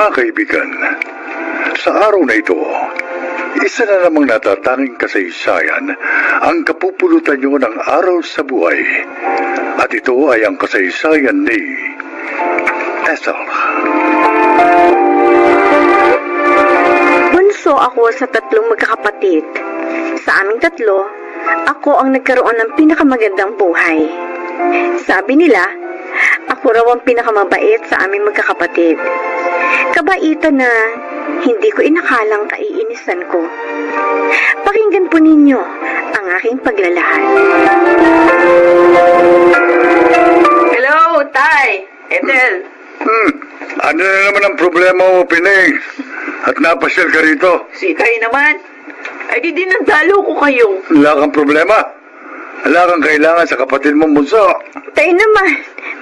Mga kaibigan, sa araw na ito, isa na namang natatanging kasaysayan ang kapupulutan nyo ng araw sa buhay. At ito ay ang kasaysayan ni Ethel. Bunso ako sa 3 magkakapatid. Sa aming 3, ako ang nagkaroon ng pinakamagandang buhay. Sabi nila, ako raw ang pinakamabait sa aming magkakapatid. Kabaitan na hindi ko inakalang kaiinisan ko. Pakinggan po ninyo ang aking paglalahad. Hello, Tay! Ethel! Ano na naman ang problema mo, Pining? At napasyal ka rito? Si Tay naman. Ay di dinadalo ko kayo. Wala kang problema? Wala kang kailangan sa kapatid mong bunso? Tay naman,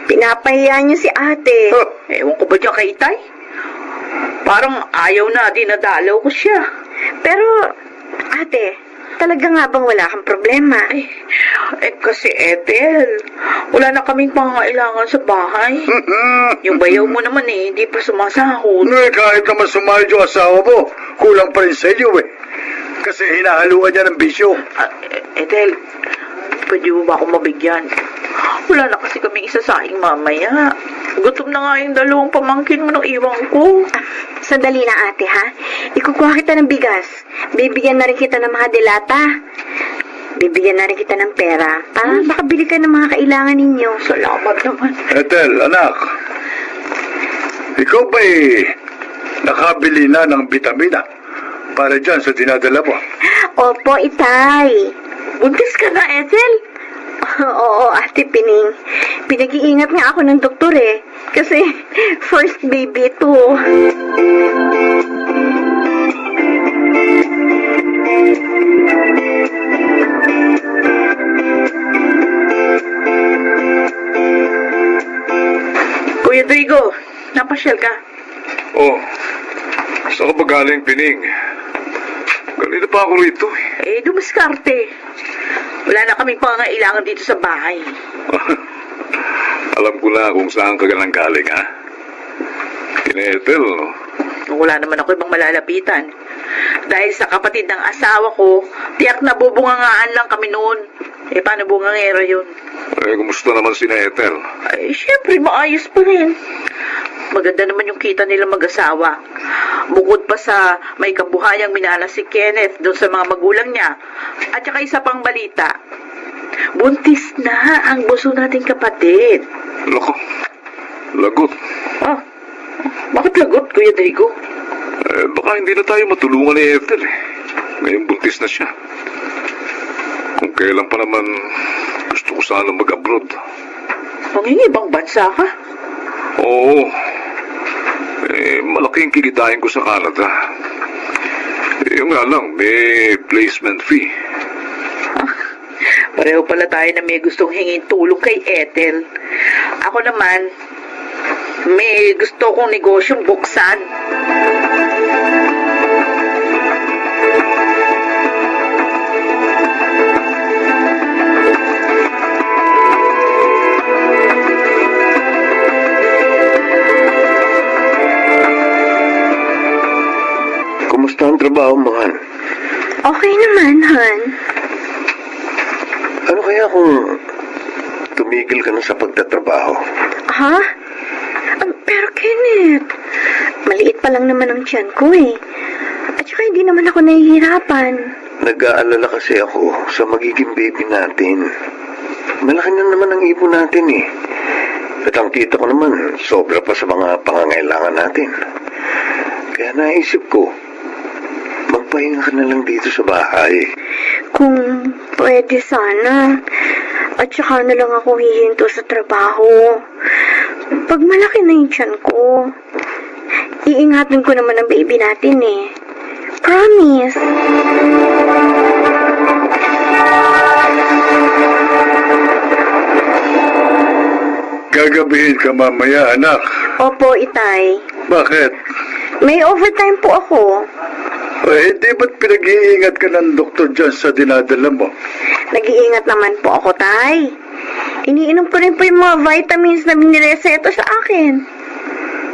pinapahiya niyo si ate. Huh. Ewan ko ba dyan kay Tay? Parang ayaw na dinadalaw ko siya. Pero, ate, talaga nga bang wala kang problema? Kasi Ethel, wala na kaming pangangailangan sa bahay. Yung bayaw mo naman hindi pa sumasahod. Kahit naman sumayad yung asawa mo, kulang pa rin sa iyo Kasi hinahaluan niya ng bisyo. Ethel, pwede mo ba akong mabigyan? Wala na kasi kaming isasaing mamaya. Gutom na nga yung 2 pamangkin mo nung iwan ko. Sandali na ate ha. Ikukuha kita ng bigas. Bibigyan na rin kita ng mga delata. Bibigyan na rin kita ng pera para makabili ka ng mga kailangan ninyo. Salamat naman. Ethel, anak. Ikaw ba'y nakabili na ng bitamina para dyan sa dinadala mo? Opo, itay. Buntis ka na, Ethel? Oo, ate Pining. Pinag-iingat nga ako ng doktor Kasi first baby to. Kuya Drigo, napasyal ka? Oh, saan ka ba galing, Pining? Kanina pa ako rito Dumaskarte. Wala na kaming pangangailangan dito sa bahay. Alam ko na kung saan ka galing, ha? Kina Ethel, no? Wala naman ako ibang malalapitan. Dahil sa kapatid ng asawa ko, tiyak na bubungangaan lang kami noon. Paano bungangera yun? Kumusta naman si Ethel? Syempre, maayos pa rin. Maganda naman yung kita nila mag-asawa. Bukod pa sa may kabuhayang minana si Kenneth doon sa mga magulang niya. At saka isa pang balita. Buntis na ang buso nating kapatid. Lako, lagot. Bakit lagot, Kuya Drigo? Baka hindi na tayo matulungan ni Ethel Ngayon buntis na siya. Kung kailan pa naman gusto ko sana mag-abroad. Mangingibang bansa ka? Oo. Malaking kikitain ko sa Canada. Yung nga lang, may placement fee. Pareho pala tayo na may gustong hingin tulong kay Ethel. Ako naman, may gusto kong negosyong buksan. Kumusta ang trabaho mo, Han? Okay naman, Han. Ano kaya kung tumigil ka na sa pagtatrabaho? Ha? Pero Kenneth, maliit pa lang naman ang tiyan ko At saka hindi naman ako nahihirapan. Nag-aalala kasi ako sa magiging baby natin. Malaki na naman ang ipon natin At ang kita ko naman, sobra pa sa mga pangangailangan natin. Kaya naisip ko, magpahinga ka na lang dito sa bahay. Kung pwede sana. At saka na lang ako hihinto sa trabaho. Pag malaki na yung tiyan ko, iingatan ko naman ang baby natin Promise. Gagabihin ka mamaya, anak. Opo, itay. Bakit? May overtime po ako. Di ba't pinag-iingat ka ng doktor dyan sa dinadala mo? Nag-iingat naman po ako, tay. Iniinom ko rin po yung mga vitamins na binireseta sa akin.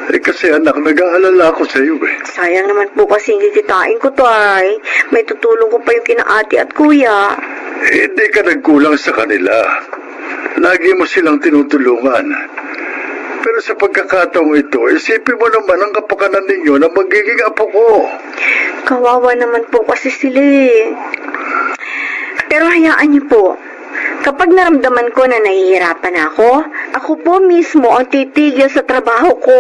Kasi anak, nag-aalala ako sa iyo eh. Sayang naman po kasi hindi kitain ko, Tay. May tutulong ko pa yung kina ate at kuya. Hindi ka nagkulang sa kanila. Lagi mo silang tinutulungan. Pero sa pagkakataong ito, isipin mo naman ang kapakanan ninyo na magiging apo ko. Kawawa naman po kasi sila eh. Pero hayaan niyo po. Kapag naramdaman ko na nahihirapan ako po mismo ang titigil sa trabaho ko.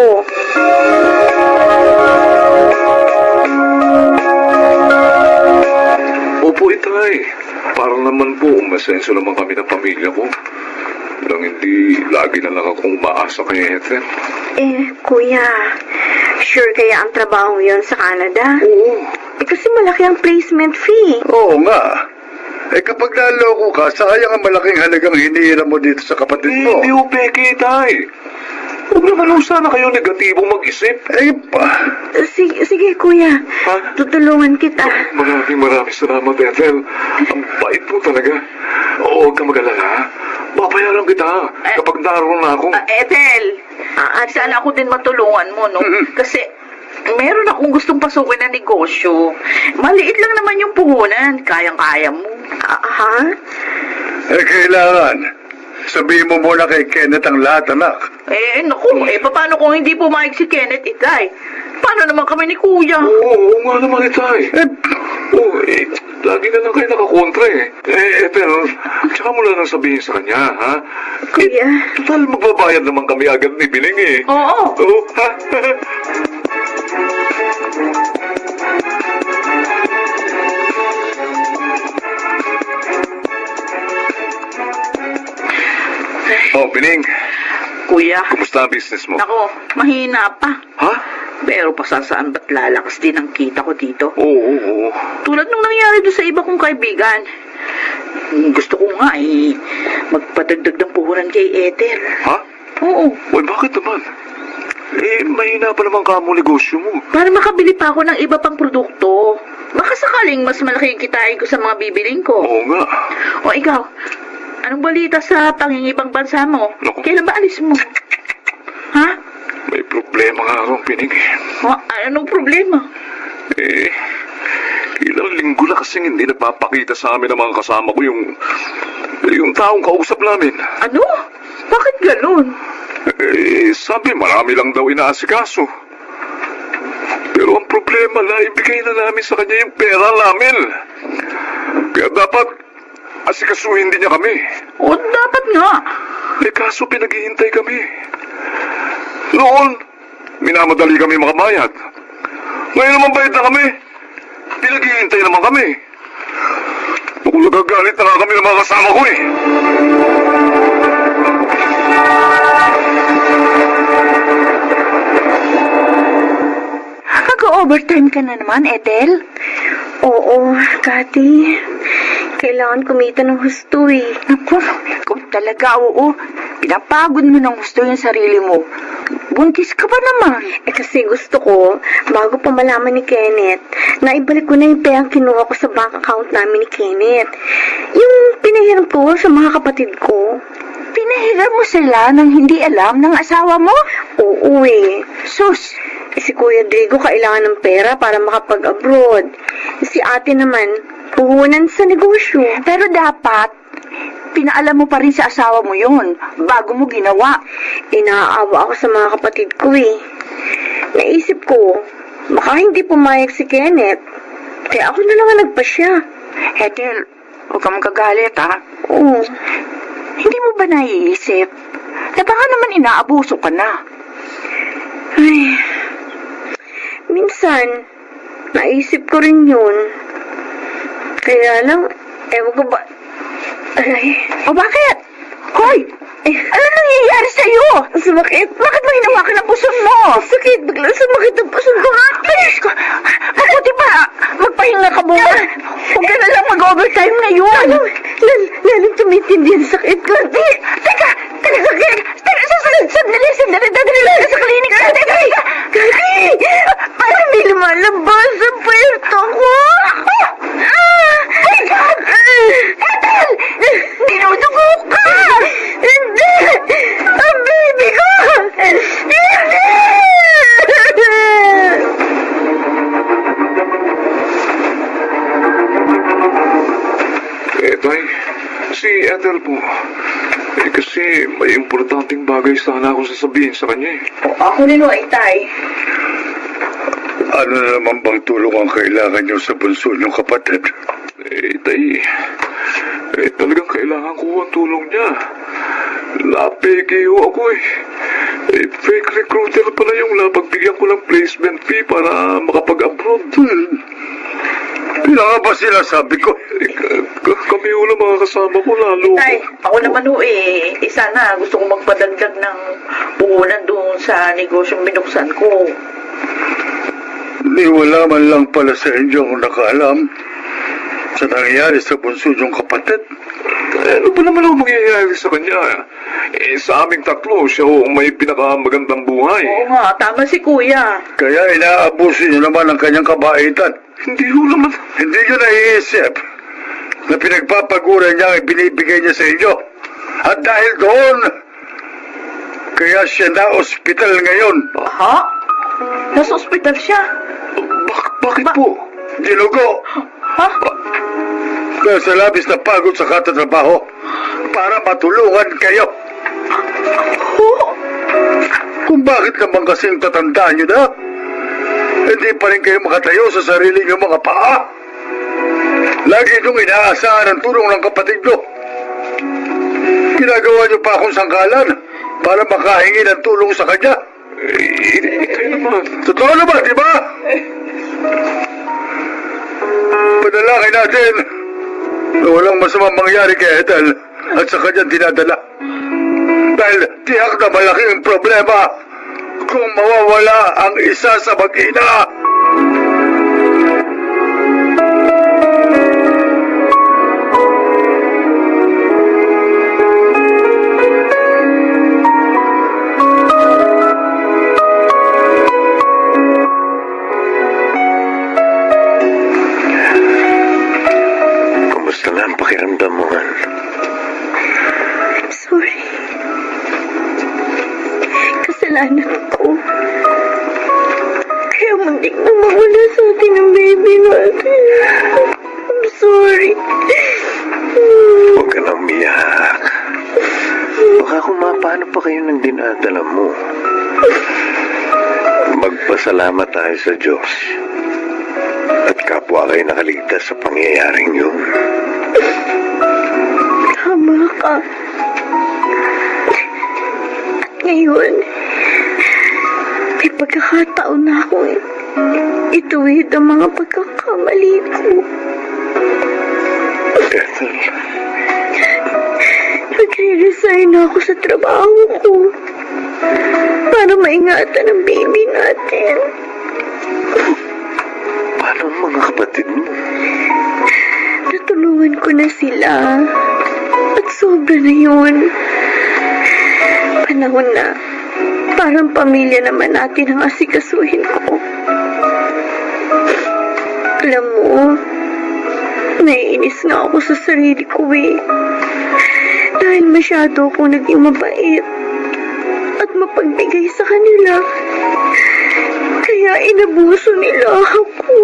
Opo, itay. Parang naman po, umasenso naman kami ng pamilya mo. Nang hindi lagi na lang akong umaasa kay Ethel. Kuya, sure kaya ang trabaho yon sa Canada? Oo. Kasi malaki ang placement fee. Oo nga. Kapag naloko ka, sayang ang malaking halagang hinihiram mo dito sa kapatid mo. Hindi ho, peke, itay. Huwag naman ho sana kayo negatibong mag-isip. Sige, kuya. Ha? Tutulungan kita. Maraming salamat, Ethel. Ang bait po talaga. Oo, huwag ka mag-alala. Babayaran kita kapag naroon na ako. Ethel, sana ako din matulungan mo, no? Kasi meron akong gustong pasukin na negosyo. Maliit lang naman yung puhunan. Kayang-kaya mo. Ha? Kailangan. Sabihin mo muna kay Kenneth ang lahat, anak. Naku, paano kung hindi pumayag si Kenneth, itay? Paano naman kami ni Kuya? Oo nga naman, itay. Lagi na lang kayo nakakontra eh. Ethel, tsaka mo lang sabihin sa kanya, ha? Kuya. Total, magbabayad naman kami agad ni Biling eh. Oo. Oo, ha? Bining, Kuya, kumusta ang business mo? ako, mahina pa. Ha? Pero pasasaan ba't lalakas din ang kita ko dito? Oo. Tulad nung nangyari doon sa iba kong kaibigan. Gusto ko nga magpadagdag ng puhunan kay Ethel. Ha? Oo, Uy, bakit naman? Mahina pa naman ka mo negosyo mo. para makabili pa ako ng iba pang produkto. Baka sakaling mas malaki yung kitain ko sa mga bibiling ko. Oo nga. O ikaw, anong balita sa pangingibang bansa mo? Naku. Kailan ba alis mo? Ha? May problema nga akong Bining eh. Anong problema? Ilang linggo na kasing hindi nagpapakita sa amin ng mga kasama ko yung taong kausap namin. Ano? Bakit ganun? Sabi marami lang daw inaasikaso. Pero ang problema na ibigay na namin sa kanya yung pera namin. Kaya dapat asikasuhin din niya kami. O, dapat nga. Kaso pinaghihintay kami. Noon, minamadali kami makabayad. Ngayon naman bayad na kami. Pinaghihintay naman kami. Kung nagagalit na nga kami ng mga kasama ko eh. Mag-overtime ka na naman, Ethel? Oo, Kati. Kailangan kumita ng husto eh. Naku, kung talaga, oo. Pinapagod mo ng gusto yung sarili mo. Buntis ka ba naman? Kasi gusto ko, bago pa malaman ni Kenneth, na ibalik ko na yung perang kinuha ko sa bank account namin ni Kenneth. Yung pinahiram ko sa mga kapatid ko. Pinahiram mo sila nang hindi alam ng asawa mo? Oo eh. Sus, Si Kuya Diego kailangan ng pera para makapag-abroad. Si ate naman, puhunan sa negosyo. pero dapat, pinaalam mo pa rin sa asawa mo yun bago mo ginawa. Inaawa ako sa mga kapatid ko eh. Naisip ko, baka hindi pumayag si Kenneth. Kaya ako na lang ang nagpasya. Ethel, huwag kang magagalit ha. Oo. Hindi mo ba naiisip na baka naman inaabuso ka na? Ay, minsan, naisip ko rin yun. Kaya lang, ewan ko ba... Aray, O bakit? Hoy! Ano nangyayari sa'yo? sumakit. Bakit mo hinawakan ang puso mo? Sakit, biglang sumakit ang puso ko. Ayos ko! Mabuti pa! Magpahinga ka muna! Huwag ka na lang mag-overtime ngayon! Lalim tumitindi ang sakit ko. Teka! Sandali! Dadali lang sa klinik! Teka! Parang may lumalabas sa puwerto ko. My God! Ethel! Dinudugo ka! Hindi! Ang baby ko! Hindi! Kasi may importanteng bagay sana ako sasabihin sa kanya eh. Ako rin o, Itay. Ano na naman bang tulong ang kailangan niyo sa bunso niyong kapatid? Tay, talagang kailangan ko ang tulong niya. Napeke ho ako eh. Fake recruiter pala yung napagbigyan ko ng placement fee para makapag-abroad. Kailangan ba sinasabi ko? Kami ho na mga kasama ko lalo. Itay, ako naman o isa na gusto kong magpadagdag ng puhunan doon sa negosyong binuksan ko. Ni wala man lang pala sa inyo ang nakaalam sa nangyayari sa bunso niyong kapatid. Ano ba naman ang mangyayari sa kanya? Sa aming tatlo, siya ho ang may pinakamagandang buhay. Oo nga, tama si Kuya. Kaya inaabuso niyo naman ang kanyang kabaitan. Hindi ho naman. Hindi niyo naiisip na pinagpapaguran niya ang binibigay niya sa inyo. At dahil doon, kaya siya na ospital ngayon. Ha? Nasa ospital siya? Bakit po? Dinugo. Ha? Kaya sa labis na pagod sa katatrabaho para matulungan kayo. Kung bakit naman kasing tatandaan niyo na, hindi pa rin kayo makatayo sa sarili niyo mga paa. Lagi niyong inaasahan ang tulong ng kapatid niyo. Ginagawa niyo pa akong sangkalan para makahingi ng tulong sa kanya. Ito naman. Totoo naman, di ba? Panalangin natin na walang masamang mangyari kay Ethel at sa kanyang dinadala. Dahil tiyak na malaki ang problema kung mawawala ang isa sa mag-ina. Kumusta na ang pakiramdam mo, Han? Sorry. Kasalanan ko. Kaya muntik na mawala sa atin ang baby natin. I'm sorry. Huwag ka nang umiyak. Baka kung paano pa kayo ng dinadala mo. Magpasalamat tayo sa Diyos. At kapwa kayo nakaligtas sa pangyayaring yun. Tama ka. At ngayon, may pagkakataon na akong ituwid ang mga pagkakamali ko. Ethel, Nagre-resign na ako sa trabaho ko para maingatan ang baby natin. paano ang mga kapatid mo? Natulungan ko na sila at sobra na yun. Panahon na parang pamilya naman natin ang asikasuhin ko. Alam mo, naiinis nga ako sa sarili ko eh. Dahil masyado akong naging mabait at mapagbigay sa kanila. Kaya inabuso nila ako.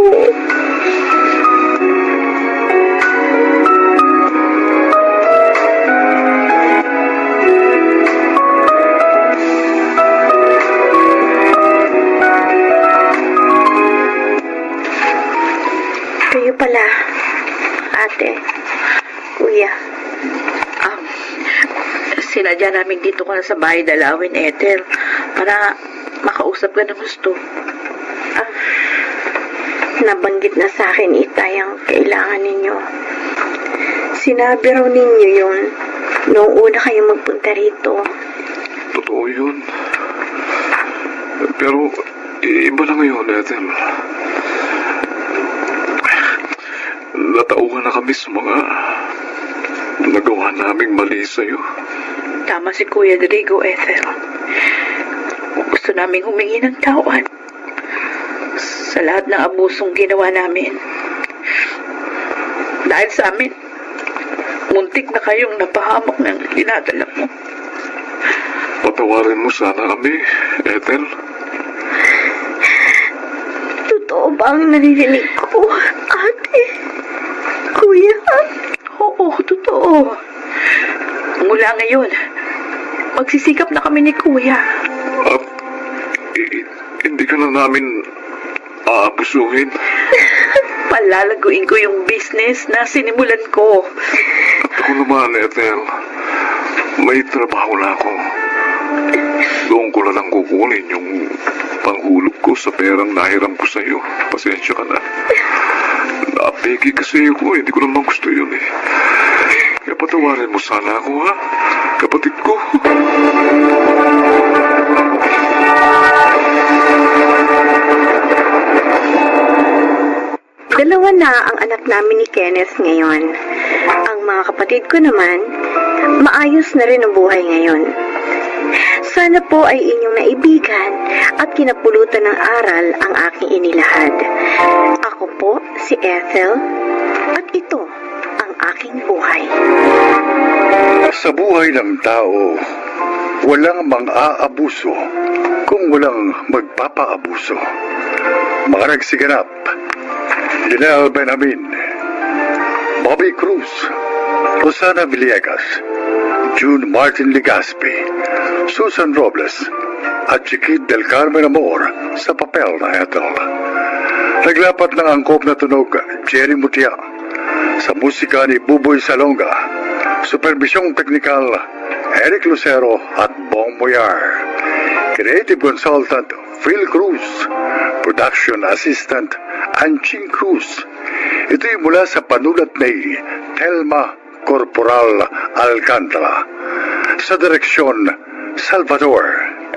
Kayo pala, ate, kuya. Sinadya namin dito ka na sa bahay dalawin, Ethel, para makausap ka ng gusto. Nabanggit na sa akin, Itay, ang kailangan ninyo. Sinabi raw ninyo yun noong una kayo magpunta rito. Totoo yun. Pero, iba na ngayon, Ethel. Natauhan na kami sa mga nagawa naming mali sa'yo. Tama si Kuya Rodrigo, Ethel. Gusto naming humingi ng tawad sa lahat ng abusong ginawa namin. Dahil sa amin, muntik na kayong napahamak ng dinadala mo. Patawarin mo sana kami, Ethel. Totoo ba ang naririnig ko, ate? Kuya? Oo, totoo. Mula ngayon, magsisikap na kami ni Kuya. At hindi ka na namin aabusuhin. Palalaguin ko yung business na sinimulan ko. At ako naman, Ethel, may trabaho na ako. Doon ko na lang kukunin yung panghulog ko sa perang nahiram ko sa'yo. Pasensya ka na. Napiki kasi ako, hindi ko naman gusto yun eh. Kaya patawarin mo sana ako, ha? Kapatid ko. Dalawa na ang anak namin ni Kenneth ngayon. Ang mga kapatid ko naman, maayos na rin ang buhay ngayon. Sana po ay inyong naibigan at kinapulutan ng aral ang aking inilahad. Ako po si Ethel at ito ang aking buhay. Sa buhay ng tao, walang mang-aabuso kung walang magpapaabuso. Mga nagsiganap, Lynel Benamin, Bobby Cruz, Rosana Villegas, June Martin Legaspi, Susan Robles, at Chiquit del Carmen Amor sa papel na Ethel. Naglapat ng angkop na tunog Jerry Mutia, sa musika ni Buboy Salonga, supervisyong teknikal Eric Lucero at Bong Boyar, creative consultant Phil Cruz, production assistant Anching Cruz. Ito'y mula sa panulat ni Telma Corporal Alcantara, sa direksyon Salvador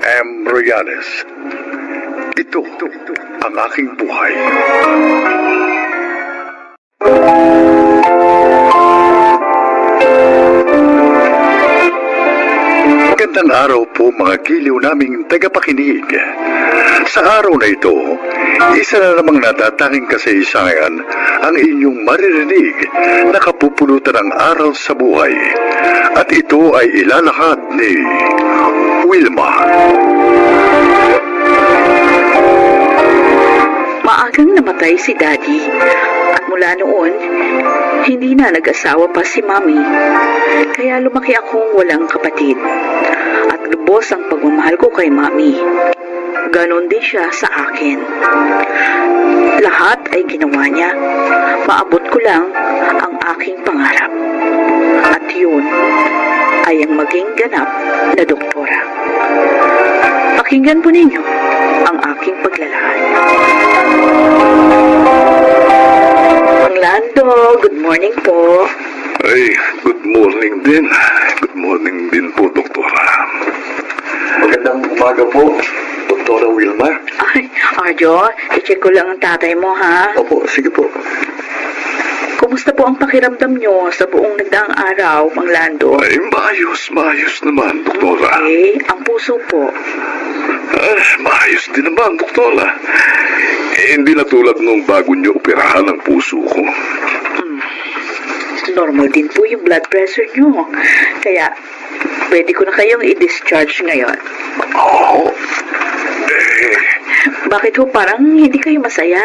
M. Royales. Ito ang aking buhay. Magandang araw po mga giliw naming tagapakinig. Sa araw na ito, isa na namang natatanging kasaysayan ang inyong maririnig na kapupulutan ng aral sa buhay. At ito ay ilalahad ni Wilma. Maagang namatay si Daddy at mula noon, hindi na nag-asawa pa si Mami. Kaya lumaki akong walang kapatid at lubos ang pagmamahal ko kay Mami. Ganon din siya sa akin. Lahat ay ginawa niya. Maabot ko lang ang aking pangarap. At yun ay ang maging ganap na doktora. Pakinggan po ninyo ang aking paglalahad. Mang Lando, good morning po. Ay, good morning din. Good morning din po, Doktora. Magandang umaga po, Doktora Wilma. Ay, Arjo, i-check ko lang ang tatay mo, ha? Opo, sige po. Kumusta po ang pakiramdam nyo sa buong nagdaang araw, Mang Lando? Ay, maayos naman, Doktora. Okay, ang puso po. Maayos din naman, Doktora. Hindi na tulad nung bago niyo operahan ang puso ko. Normal din po yung blood pressure nyo. Kaya, pwede ko na kayong i-discharge ngayon. Oo. Bakit ho parang hindi kayo masaya?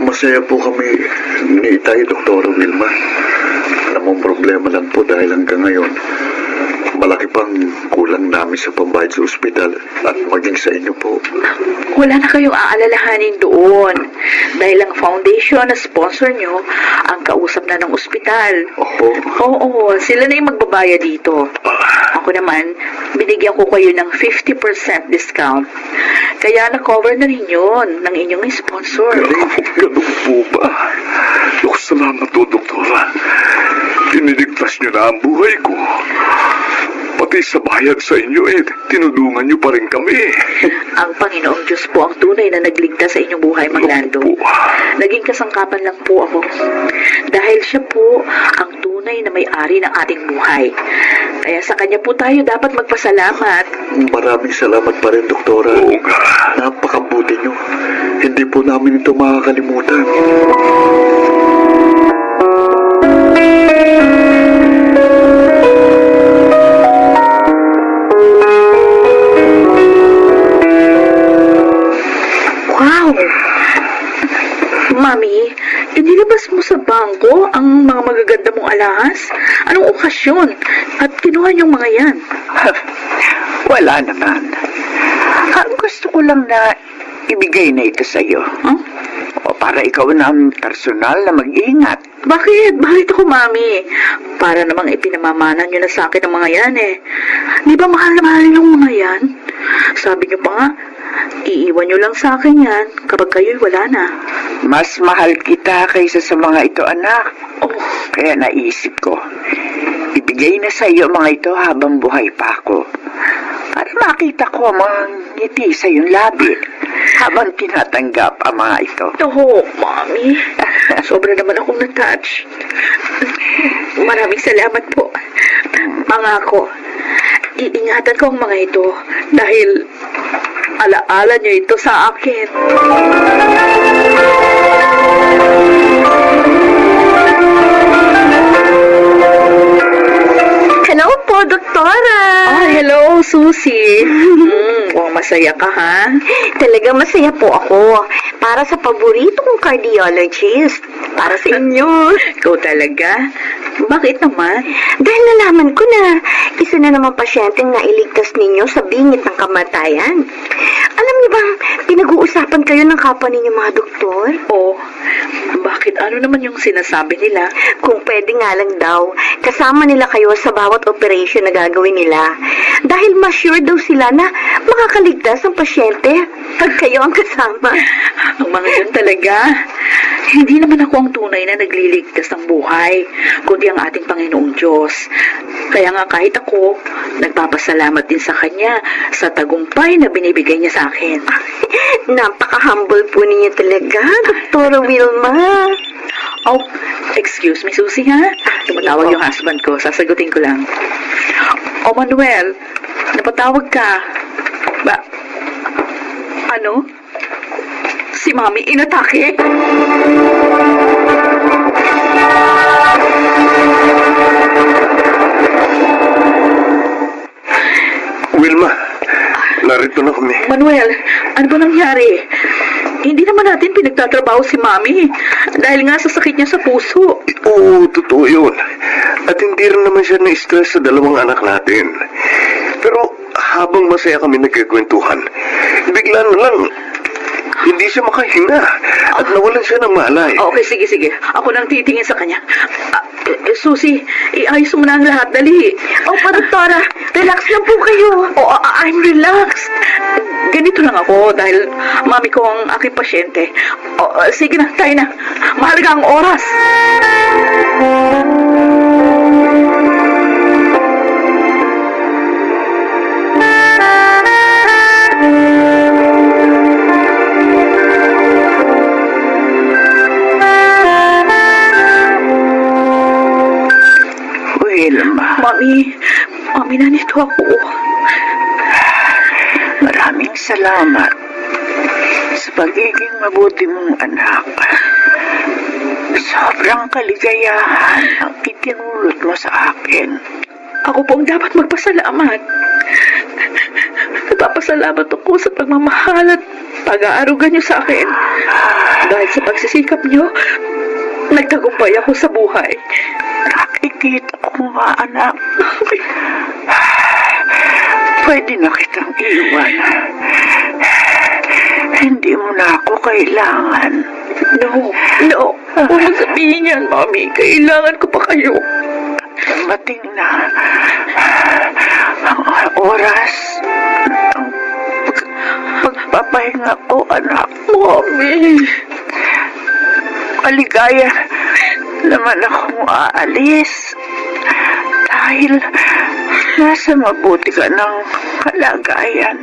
Masaya po kami ni Itay, Doktora Wilma. Alam mong problema lang po dahil hanggang ngayon, malaki pang kulang namin sa pambayad sa ospital at maging sa inyo po. Wala na kayong aalalahanin doon. Dahil ang foundation na sponsor nyo, ang kausap na ng ospital. Oo, sila na yung magbabayad dito. Ako naman, binigyan ko kayo ng 50% discount. Kaya na-cover na rin yun ng inyong sponsor. Ganun po ba? Salamat po, Doktora. Iniligtas niyo na ang buhay ko. Pati sa bayad sa inyo tinulungan niyo pa rin kami. Ang Panginoong Diyos po ang tunay na nagligtas sa inyong buhay, Mang Lando. Naging kasangkapan lang po ako. Dahil siya po ang tunay na may-ari ng ating buhay. Kaya sa kanya po tayo dapat magpasalamat. Maraming salamat pa rin, Doktora. Oo nga. Napakabuti niyo. Hindi po namin ito makakalimutan. Wow! Mami, inilabas mo sa bangko ang mga magaganda mong alahas? Anong okasyon? At kinuha niyong mga yan? Wala naman. Ang gusto ko lang na ibigay na ito sa'yo. Huh? O para ikaw na ang personal na mag-ingat. Bakit? Bakit ako, Mami? Para namang ipinamamanan niyo na sa akin ang mga yan eh. Di ba mahal na mahal yung mga yan? Sabi niyo pa nga, iiwan niyo lang sa akin yan kapag kayo'y wala na. Mas mahal kita kaysa sa mga ito, anak. Oh, Kaya naisip ko, ibigay na sa iyo mga ito habang buhay pa ako. Para makita ko ang mga ngiti sa iyong labi habang tinatanggap ang mga ito. toho, Mami. Sobra naman akong na-touch. Maraming salamat po. Pangako, iingatan ko ang mga ito dahil alaala niyo ito sa akin. Hello po, Doktora! Oh, hello, Susie. Mukhang masaya ka, ha? Talagang masaya po ako. Para sa paborito kong cardiologist. Para sa inyo. Ikaw talaga? Bakit naman? Dahil nalaman ko na isa na naman pasyenteng nailigtas ninyo sa bingit ng kamatayan. Alam niyo bang pinag-uusapan kayo ng kapwa ninyo mga doktor? Oh, bakit ano naman yung sinasabi nila? Kung pwede nga lang daw, kasama nila kayo sa bawat operation na gagawin nila. Dahil mas sure daw sila na makakaligtas ang pasyente pag kayo ang kasama. Ang mga yun talaga. Hindi naman ako ang tunay na nagliligtas ng buhay, kundi ang ating Panginoong Diyos. Kaya nga kahit ako, nagpapasalamat din sa Kanya sa tagumpay na binibigay niya sa akin. Napaka-humble po ninyo talaga, Doktora Wilma. Oh, excuse me, Susie, ha? Tumatawag yung husband ko. Sasagutin ko lang. Oh, Manuel, napatawag ka. Ba, ano? Si Mami inatake? Wilma, narito na kami. Manuel, ano ba nangyari? Hindi naman natin pinagtatrabaho si Mami dahil nga sa sakit niya sa puso. Oo, totoo yun. At hindi rin naman siya na-stress sa dalawang anak natin. Pero habang masaya kami nagkikwentuhan, bigla na lang, hindi siya makahinga at nawalan siya ng malay. Okay, sige. Ako nang titingin sa kanya. Susie, iayos mo na ang lahat, dali. Opo, Doktora. Relax lang po kayo. Oh, I'm relaxed. Ganito lang ako dahil mami ko ang aking pasyente. Oh, sige na, tayo na. Mahalaga ang oras. Wilma, Mami, nandito ako. maraming salamat sa pagiging mabuti mong anak. Sobrang kaligayahan ang itinulot mo sa akin. Ako pong dapat magpasalamat. Nagpapasalamat ako sa pagmamahal at pag-aaruga niyo sa akin. Dahil sa pagsisikap niyo, nagtagumpay ako sa buhay. Nakikita ko nga, anak. Pwede na kitang iwan. Hindi mo na ako kailangan. No. Huwag mo sabihin yan, Mami. Kailangan ko pa kayo. Dumating na ang oras ng pagpapahinga ko, anak. Mami. Maligaya naman akong aalis dahil nasa mabuti ka ng kalagayan.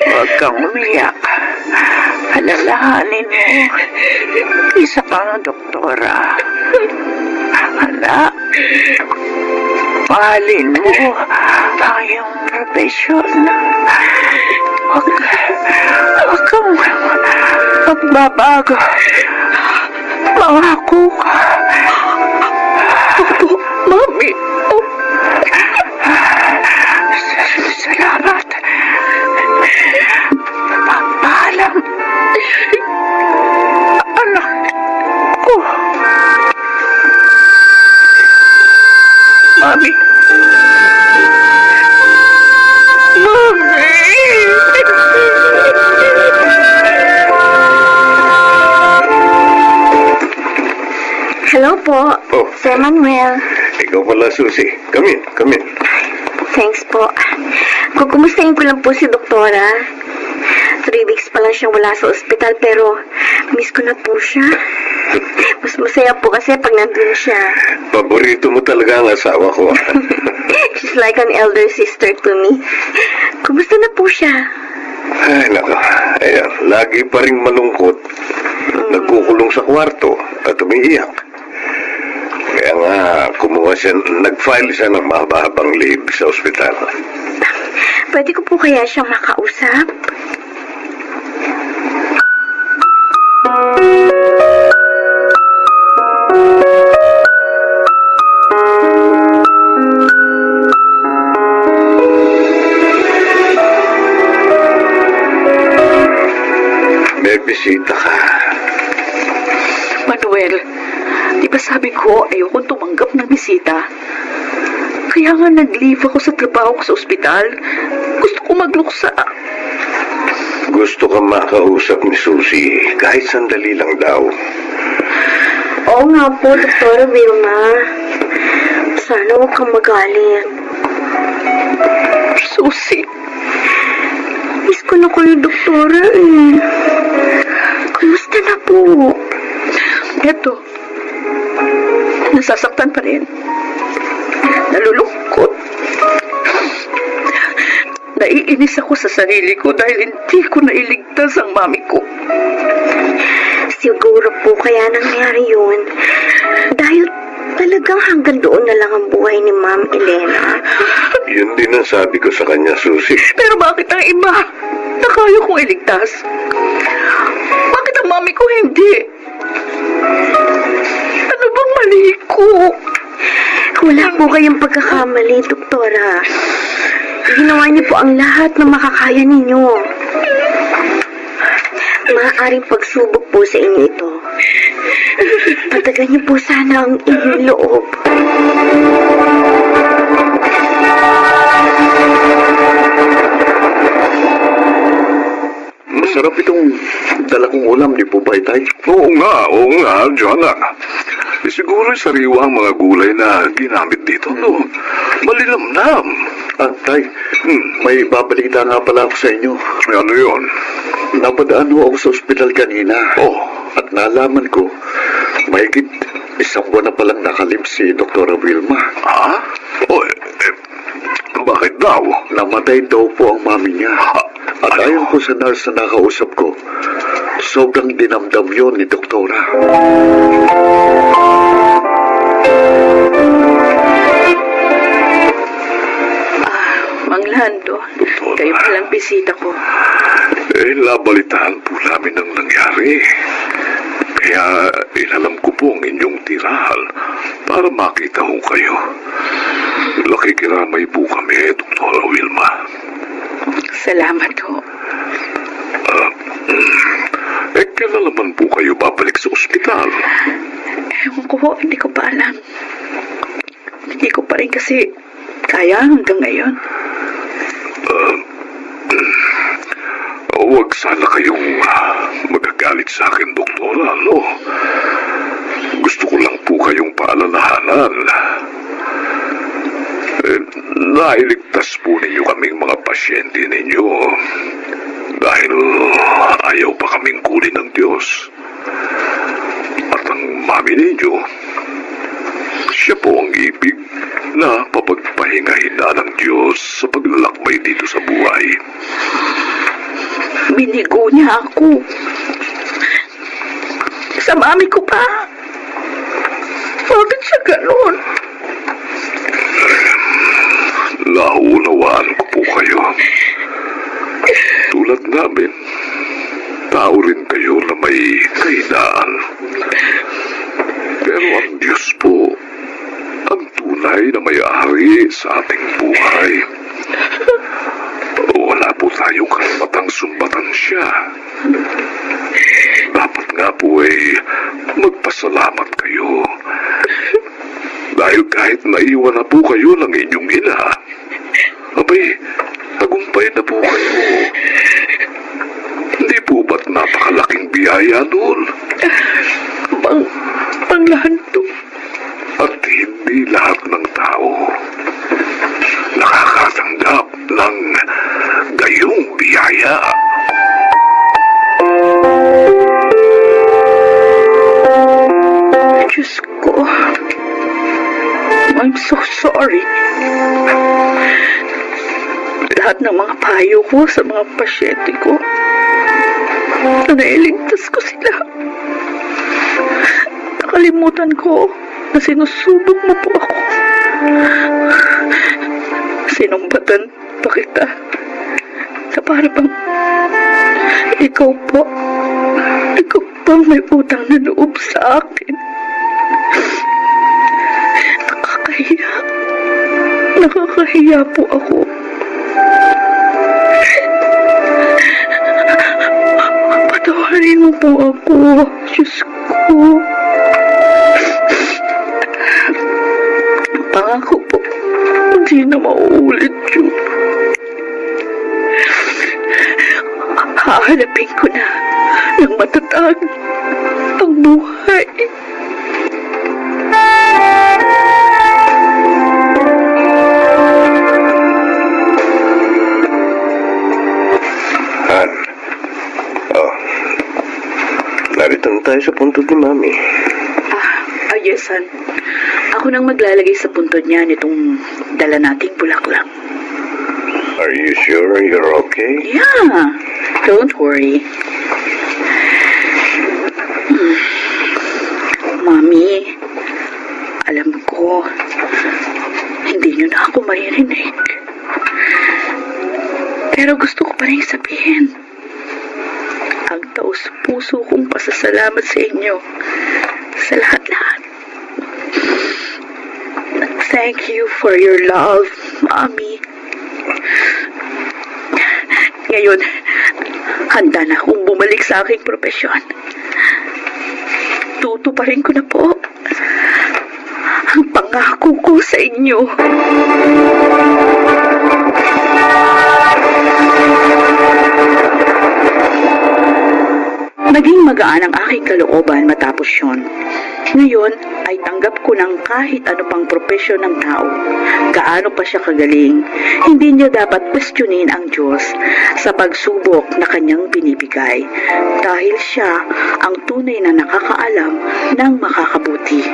Huwag kang umiyak. Alalahanin mo, isa kang doktora. Anak, mahalin mo ang iyong profesyon. Huwag kang magbabago. Mangako ka. Opo, Mami. Oh. Salamat. Paalam. Anak. po, Oh. Sir Manuel. Ikaw pala, Susie. Come in, come in. Thanks po. Kukumustahin ko lang po si Doktora. 3 weeks pa lang siyang wala sa ospital pero miss ko na po siya. Mas masaya po kasi pag nandun siya. Paborito mo talaga ang asawa ko. She's like an elder sister to me. Kumusta na po siya? Ay, nako. Ayan, lagi pa rin malungkot. Nagkukulong sa kwarto at umiiyak. Kaya nga, nag-file siya ng mahaba-habang leave sa ospital. Pwede ko po kaya siyang makausap? May bisita ka. Manuel, di ba sabi ko ayokong tumanggap ng bisita? Kaya nga nag-leave ako sa trabaho ko sa ospital. Gusto ko magluksa. Gusto ka makausap ni Susie kahit sandali lang daw. Oo nga po, Doktora Vilma. Sana huwag kang magalit. Susie, Miss ko na kayo, Doktora eh. Kumusta na po? eto. Nasasaktan pa rin. Nalulungkot. Naiinis ako sa sarili ko dahil hindi ko nailigtas ang mami ko. Siguro po kaya nangyari yun. Dahil talagang hanggang doon na lang ang buhay ni Ma'am Elena. Yun din ang sabi ko sa kanya, Susie. Pero bakit ang iba na kaya kong iligtas? Bakit ang mami ko hindi? Ano bang mali ko? Wala po kayong pagkakamali, Doktora. Ginawa niyo po ang lahat na makakaya ninyo. Maaaring pagsubok po sa inyo ito. Patagan niyo po sana ang inyong loob. Masarap itong dala kong ulam, di po ba, Itay? Oo nga, Joanna. Siguro sariwa ang mga gulay na ginamit dito, no? Malinamnam. Tay, may babalita nga pala ako sa inyo. Ano yun? Napadaan ho ako sa ospital kanina. Oh, At nalaman ko, mahigit 1 buwan na palang nakalim si Dr. Vilma. ha? Oh, bakit daw? Namatay daw po ang mami niya. At ayon ko sa nurse na nakausap ko, sobrang dinamdam yon ni Doktora. Mang Lando, kayo palang bisita ko. Nabalitaan po namin ang nangyari. Kaya inalam ko po ang inyong tirahan para makita ho kayo. Nakikiramay po kami, Dr. Wilma. Salamat ho. Kailan naman po kayo babalik sa ospital? Ewan ko ho, hindi ko pa alam. Hindi ko pa rin kasi kaya hanggang ngayon. Huwag sana kayong magagalit sa akin, Doktora, no? Gusto ko lang po kayong paalalahanan. Nailigtas po ninyo kaming mga pasyente ninyo dahil ayaw pa kaming kunin ng Diyos. At ang mami ninyo, siya po ang ibig na papagpahingahin na ng Diyos sa paglalakbay dito sa buhay. Binigo niya ako. Sa mami ko pa. Bakit siya ganon? Naunawaan ko po kayo. Tulad namin, tao rin kayo na may kahinaan. Pero ang Diyos po, ang tunay na may-ari sa ating buhay. Wala po tayong karapatang sumbatan siya. Dapat nga po ay magpasalamat kayo. Dahil kahit naiwan na po kayo ng inyong ina, abay, tagumpay na po kayo. Hindi po ba't napakalaking biyaya noon? Mang Lando, At hindi lahat ng tao nakakatanggap ng gayong biyaya. Diyos ko. I'm so sorry. Lahat ng mga payo ko sa mga pasyente ko, nailigtas ko sila. Nakalimutan ko na sinusubok mo po ako. Sinumbatan pa kita na para bang ikaw pa may utang na loob sa akin. Nakakahiya po ako. Patawarin mo po ako, Diyos ko. Pangako po, hindi na mauulit yun. Hahanapin ko na ng matatag ang buhay. Han. Oh. Narito na tayo sa puntod ni Mami. Yes, Han. Ako nang maglalagay sa puntod niya nitong dala nating bulaklak. Are you sure you're okay? Yeah, don't worry. Mami, alam ko, hindi niyo na ako maririnig. Pero gusto ko pa rin sabihin, ang taus-puso kong pasasalamat sa inyo sa lahat-lahat. Thank you for your love, Mami. Ngayon, handa na akong bumalik sa aking propesyon. Tutuparin ko na po ang pangako ko sa inyo. Naging magaan ang aking kalooban matapos yun. Ngayon ay tanggap ko ng kahit ano pang propesyon ng tao. Gaano pa siya kagaling, hindi niya dapat questionin ang Diyos sa pagsubok na kanyang binibigay dahil siya ang tunay na nakakaalam ng makakabuti.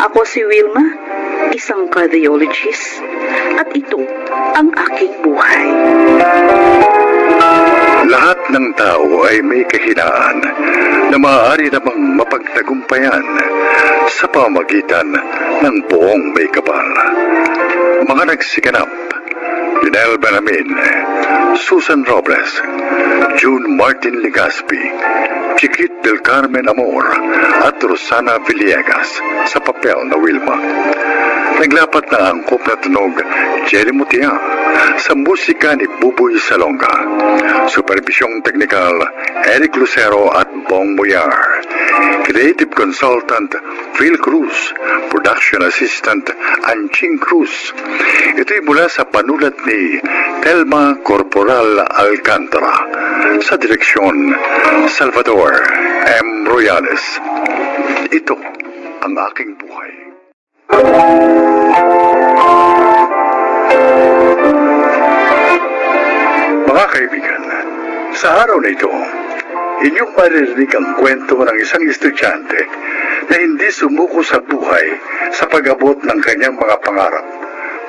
Ako si Wilma, isang cardiologist, at ito ang aking buhay. Lahat ng tao ay may kahinaan na maaari namang mapagtagumpayan sa pamagitan ng buong may kapal. Mga nagsiganap, Lynel Benamin, Susan Robles, June Martin Legaspi, Chiquit del Carmen Amor at Rosana Villegas sa papel na Wilma. Naglapat na angkop na tunog Jerry Mutia sa musika ni Buboy Salonga. Supervisyong teknikal Eric Lucero at Bong Muyar. Creative Consultant Phil Cruz. Production Assistant Anching Cruz. Ito'y mula sa panulat ni Telma Corporal Alcantara. Sa direksyon Salvador M. Royales. Ito ang aking buhay. Mga kaibigan, sa araw na ito, inyong maririnig ang kwento ng isang estudyante na hindi sumuko sa buhay sa pag-abot ng kanyang mga pangarap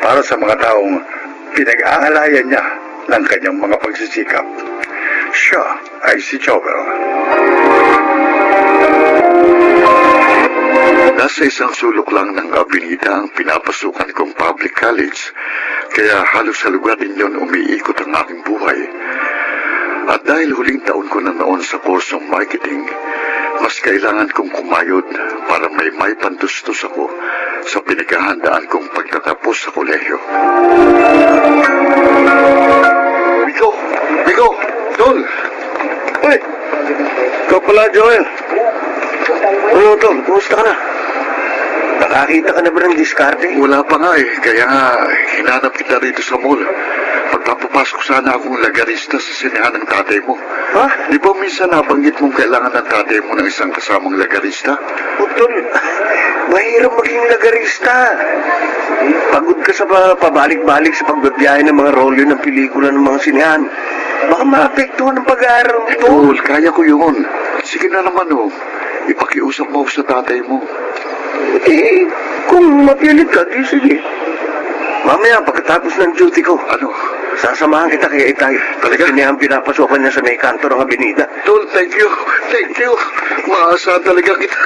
para sa mga taong pinag-aalayan niya ng kanyang mga pagsisikap. Siya ay si Jovel. Nasa isang sulok lang ng avenida ang pinapasukan kong public college, kaya halos sa lugar din yun umiikot ang aking buhay. At dahil huling taon ko na noon sa kursong marketing, mas kailangan kong kumayod para may pandustos ako sa pinaghahandaan kong pagtatapos sa kolehiyo. Miko! Tol! Uy! Ikaw pala, Joel. Ano, Tol? Kumusta ka na? Nakakita ka na ba ng diskarte? Wala pa nga kaya nga hinanap kita rito sa mall. Pagpapapasok sana akong lagarista sa sinehan ng tatay mo. Ha? Di ba minsan nabanggit mong kailangan ng tatay mo ng isang kasamang lagarista? Utol, mahirap maging lagarista. Pagod ka sa pabalik-balik sa pagbabiyahe ng mga rolyo ng pelikula ng mga sinehan. Baka maapektuhan ang pag-aaral mo, Tol. Tol, kaya ko yun. Sige na naman, oh. Ipakiusap mo sa tatay mo. Eh, kung mapilit ka, di sige. Mamaya, pagkatapos ng duty ko, Ano? sasamahan kita kay Itay. Talaga? Sinihang pinapasokan niya sa may kanto ng Abinida. Tol, thank you. Thank you. Maasa talaga kita.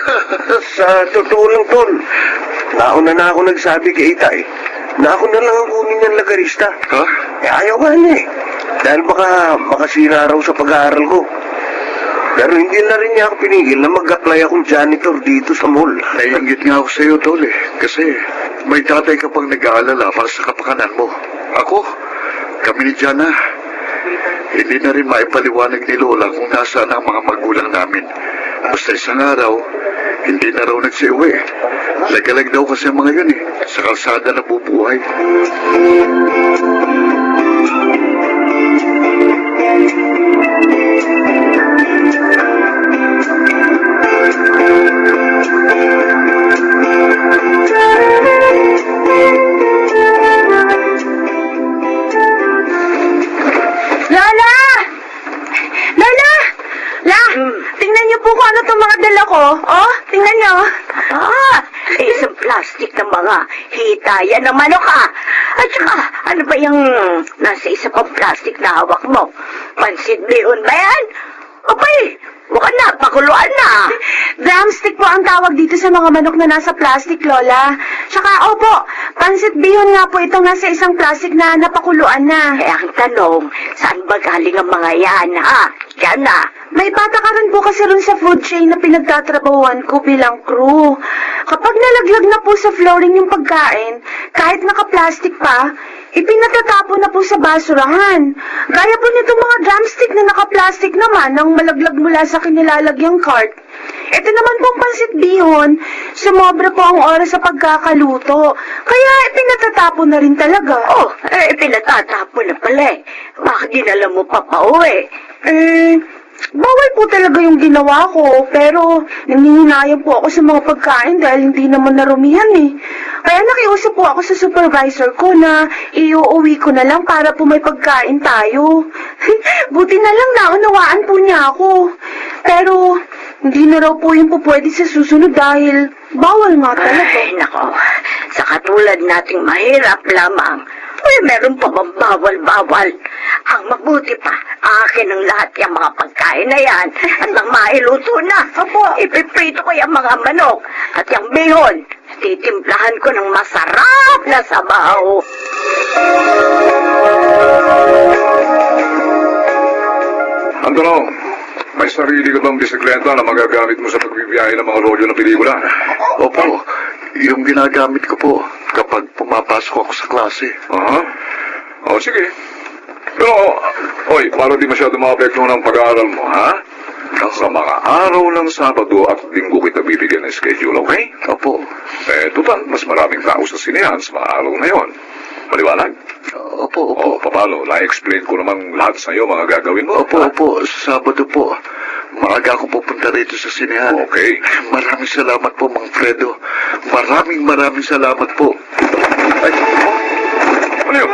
Sa totoo lang, Tol, nauna na ako nagsabi kay Itay na ako na lang ang kunin niyang lagarista. Ha? Eh, ayaw ka niya eh. Dahil baka makasira raw sa pag-aaral ko. Pero hindi na rin niya ako pinigil na mag-apply akong janitor dito sa mall. Naiingit nga ako sa iyo, Tol, eh. Kasi may tatay ka pang nag-aalala para sa kapakanan mo. Ako, kami ni Jana. Hindi na rin maipaliwanag ni Lola kung nasaan ang mga magulang namin. Basta isang araw, hindi na raw nagsiuwi. Lagalag daw kasi ang mga yun eh. Sa kalsada na bubuhay. Lola! Lola! La! Tingnan niyo po kung ano itong mga dala ko. Oh, tingnan niyo. Isang plastic ng mga hitayan ng manok ah. At saka, ano ba yung nasa isa pang plastic na hawak mo? Pansit bihon ba yan? Abay, baka na, pakuluan na. Drumstick po ang tawag dito sa mga manok na nasa plastic, Lola. Tsaka, opo, pansit bihon nga po itong nasa isang plastic na napakuluan na. Eh, ang tanong, saan ba galing ang mga yan, ha? Yan na. May patakaran po kasi rin sa food chain na pinagtatrabahuan ko bilang crew. Kapag nalaglag na po sa flooring yung pagkain, kahit naka-plastic pa, ipinatatapon na po sa basurahan. Gaya po nitong mga drumstick na naka-plastic naman nang malaglag mula sa kinilalagyang cart. Ito naman pong pansit bihon, sumobra po ang oras sa pagkakaluto. Kaya ipinatatapon na rin talaga. Oh, pinatatapon na pala eh. Bakit dinala mo pa pauwi? Bawal po talaga yung ginawa ko, pero nangihinayang po ako sa mga pagkain dahil hindi naman narumihan eh. Kaya nakiusap po ako sa supervisor ko na iuuwi ko na lang para po may pagkain tayo. Buti na lang naunawaan po niya ako. Pero hindi na raw po yung pupwede sa susunod dahil bawal nga talaga. Ay, nako. Sa katulad nating mahirap lamang, meron pa bang bawal-bawal? Ang mabuti pa, akin ang lahat yung mga pagkain na yan at nang mailuto na. Ipiprito ko yung mga manok at yung bihon. Titimplahan ko ng masarap na sabaw. Ang tanong, may sarili ka bang bisikleta na magagamit mo sa pagbibiyahe ng mga rolyo ng pelikula? Opo, yung ginagamit ko po kapag pumapasok ako sa klase. Aha. O, sige. Pero, oy, para di masyado maapektuhan ng pag-aaral mo, ha? Sa mga araw ng Sabado at Linggo kita bibigyan ng schedule, okay? Opo. Total, mas maraming tao sa sinehan sa mga araw na yon. Maliwanag? Opo, opo. O, paano? Na-explain ko namang lahat sa iyo mga gagawin mo. Opo, opo. Sa Sabado po. Maaga ako pupunta rito sa sinehan. Okay. Maraming salamat po, Mang Fredo. Maraming salamat po. Ay, ano yun?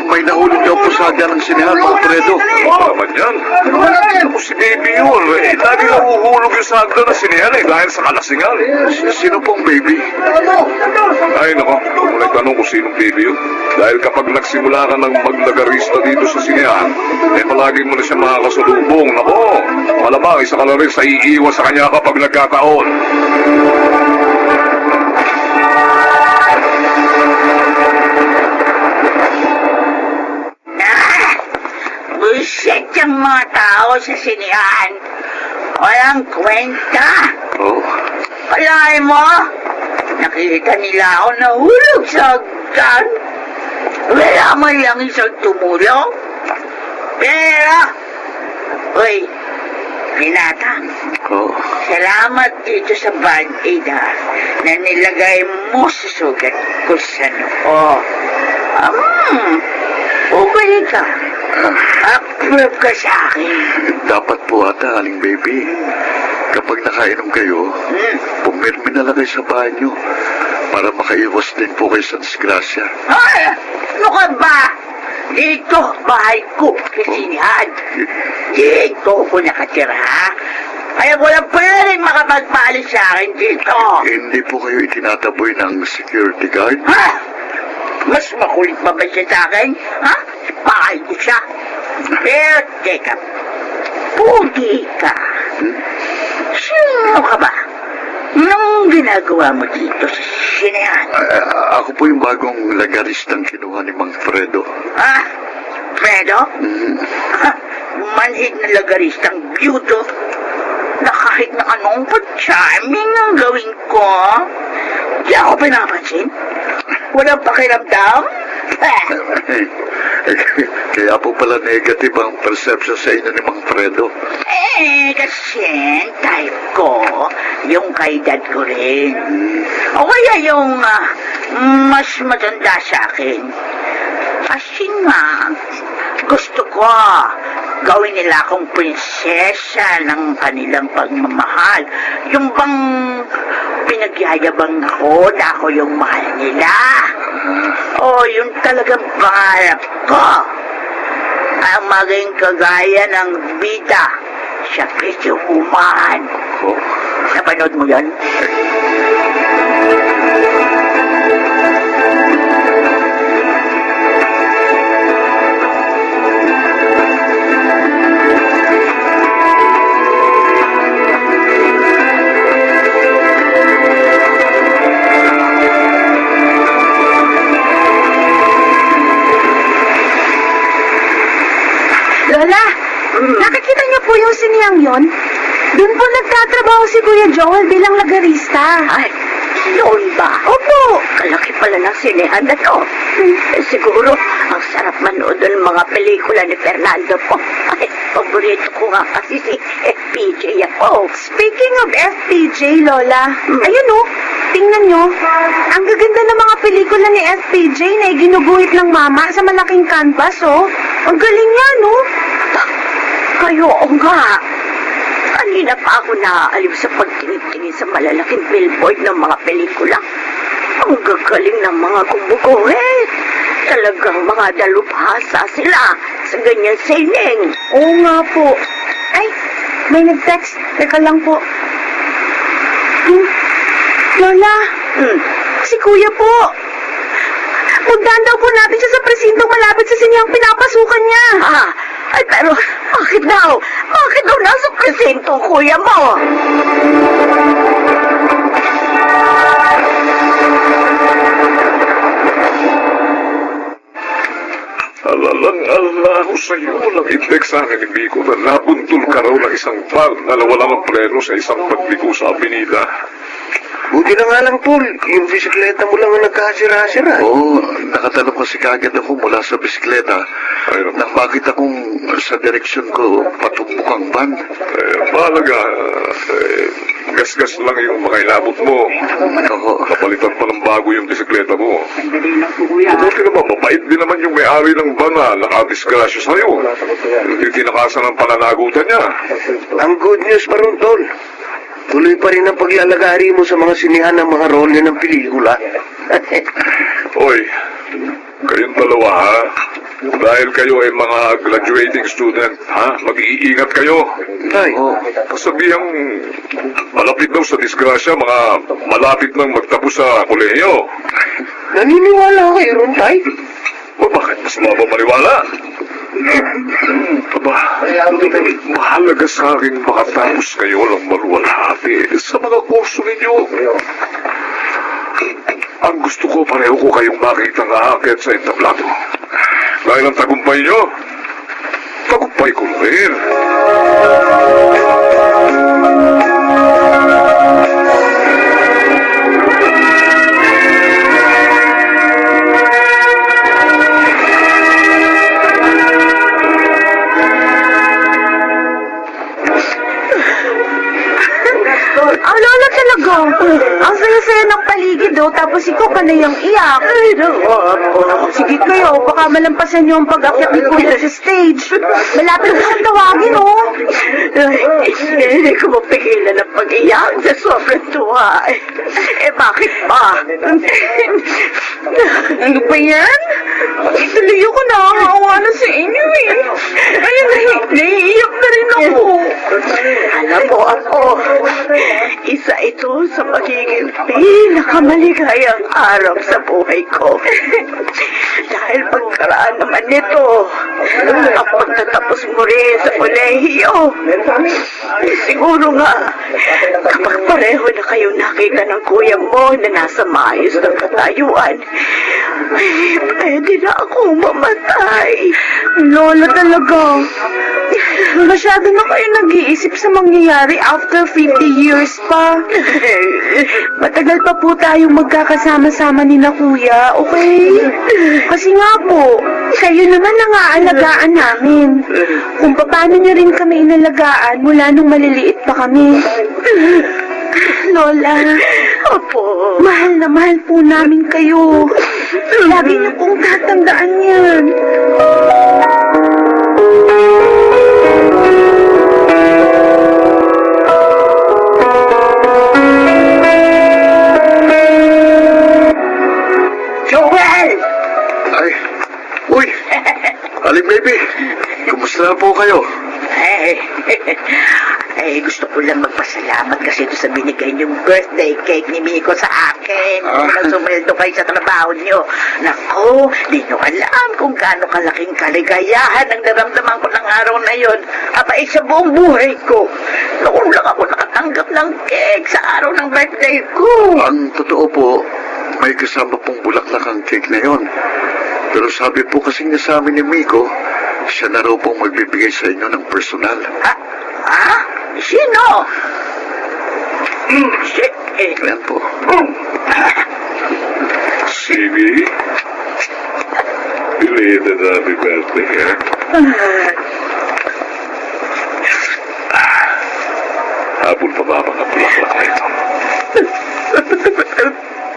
May nahulog daw po sa agad ng sinehan, Mang Fredo. Naman yan. Ako si Baby yun. Lagi nahuhulog yung sagda na sinihan dahil sa kalasingan. Sino pong baby? Ay, nako. Kung nagtanong ko sinong Baby yun. Dahil kapag nagsimula ka ng maglagarista dito sa sinihan, palagi mo na siya makakasalubong. Nako, malamang isa ka na rin sa iiwas sa kanya kapag nagkataon. Bullshit yung mga tao sa sinihan. Walang kwenta. Oh, Kalahin mo, nakita nila ako nahulog sa hagdan. Wala man lang isang tumulong. Pero, uy, Pinata, oh. salamat dito sa Band-Aid ha. na nilagay mo sa sugat ko sa noo. Okay ka. Approve ka sa akin. Dapat po ata, Aling Baby. Kapag nakainom kayo, pumirmi na lang kayo sa banyo para makaiwas din po kayo sa disgrasya. Ay! Ano ka ba? Dito, bahay ko, kasinihan. Dito ako nakatira, ha? Kaya walang pwedeng makapagpaalis sa akin dito. Hindi po kayo itinataboy ng security guard? Ha? Mas makulit pa ba siya sa akin? Ha? Bahay ko siya. Pero, teka. Pugi ka. Sino ka ba? Anong ginagawa mo dito sa sinehan? Ako po yung bagong lagaristang kinuha ni Mang Fredo. Ha? Fredo? Ha? Manhid na lagaristang byudo na kahit na anong pag-charming ang gawin ko, di ako pinapansin. Walang pakiramdam. Kaya po pala negative ang perception sa inyo ni Mang Fredo. Kasi type ko, yung kaedad ko rin. O kaya yung mas matanda sa akin. Kasi nga, gusto ko gawin nila akong prinsesa ng kanilang pagmamahal. Yung bang pinagyayabang ako na ako yung mahal nila. O, yun talagang pangarap ko. Ang maging kagaya ng bida sa Pretty Woman. Oh. Napanood mo yan? Lola, nakikita niyo po yung siniyang yon? Doon po nagtatrabaho si Kuya Joel bilang lagarista. Ay, noon ba? Opo. Kalaki pala ng sinehan na to. Siguro, ang sarap manood ng mga pelikula ni Fernando po. Ay, paborito ko nga kasi si FPJ ako. Speaking of FPJ, Lola, ayun oh, tingnan nyo. Ang gaganda ng mga pelikula ni FPJ na ginuguhit ng mama sa malaking canvas, oh. Ang galing niya, no? Kayo, o nga. Kanina pa ako naaaliw sa pagtingin-tingin sa malalaking billboard ng mga pelikula. Ang gagaling ng mga gumuguhit. Talagang mga dalubhasa sila sa ganyan sining. Oo nga po. Ay, may nag-text. Teka lang po. Lola, si Kuya po. Puntahan daw po natin siya sa presintong malapit sa siniyang pinapasukan niya. Ay, pero bakit daw? Bakit daw nasa presentong kuya mo? Alalang-alala ako sa iyo. Nag-index sa akin ni Miko na nabuntol ka raw ng isang van na nawala ng preno sa isang pagliko sa Avenida. Buti na nga lang, Paul. Yung bisikleta mo lang ang nagkasira-sira. Oo, nakatanong kasi kagad ako mula sa bisikleta. Nang makita kong sa direksyon ko patumbok ang van. Mahalaga, gas-gas lang yung mga inabot mo. Oo. Kapalitan pa ng bago yung bisikleta mo. Buti naman, mabait din naman yung may-ari ng van na nakadisgrasya sa'yo. Hindi tinakasan ng pananagutan niya. Ang good news pa ron, Tol. Tuloy pa rin ang paglalagari mo sa mga sinihan ng mga role ng pelikula. Oy, kayong dalawa ha? Dahil kayo ay mga graduating student, ha? Mag-iingat kayo. Ay, Kasabihang malapit daw sa disgrasya, mga malapit nang magtapos sa kolehiyo. naniniwala kayo ron, Tay? O bakit mas mapapaniwala? Aba, mahalaga sa akin makatapos kayo lang maluwalhati sa mga kurso ninyo. Ang gusto ko, pareho ko kayong makita na aakyat sa entablado. Dahil ang tagumpay nyo, tagumpay ko rin. Ang Lola talaga. Ang saya-saya ng tayo, tapos ikaw ka na yung iyak. Ay, naku. Sige kayo, baka malampasan niyo ang pag-akyat ni Kuya sa stage. Malapit na siyang tawagin, oh. Ay, hindi ko mapigilan ang pag-iyak sa sobrang tuwa. Eh, bakit ba? Ano ba yan? Ituloy ako nakakawa na sa inyo eh. Ayun, naiiyak na rin ako. Alam mo ako, isa ito sa magiging pinakamaligayang araw sa buhay ko. Dahil pagkaraan naman nito, ang pagtatapos mo rin sa kolehiyo. Siguro nga, kapag pareho na kayo nakita ng kuya mo na nasa maayos ng katayuan, ay, pwede na akong mamatay. Lola talaga. Masyado na kayo nag-iisip sa mangyayari after 50 years pa. Matagal pa po tayong magkakasama-sama ni na kuya, okay? Kasi nga po, kayo naman ang aalagaan namin. Kung paano niyo rin kami inalagaan mula nung maliliit pa kami. Lola, Opo. mahal na mahal po namin kayo. Lagi niyo pong tatandaan yan. Joel! Ay, uy! Aling baby, kumusta na po kayo? Gusto ko lang magpasalamat kasi ito sa binigay niyong birthday cake ni Miko sa akin. Nung sumweldo kayo sa trabaho niyo. Naku, di niyo alam kung gaano kalaking kaligayahan ang naramdaman ko ng araw na yon. Abay, sa buong buhay ko. Noon lang ako nakatanggap ng cake sa araw ng birthday ko. Ang totoo po, may kasama pong bulaklak ang cake na yon. Pero sabi po kasi niya sa amin ni Miko, siya na raw pong magbibigay sa inyo ng personal. Ha? Sino? Yan po. Sige. Belated happy birthday, ha? Habol pa ba mga bulaklak na ito?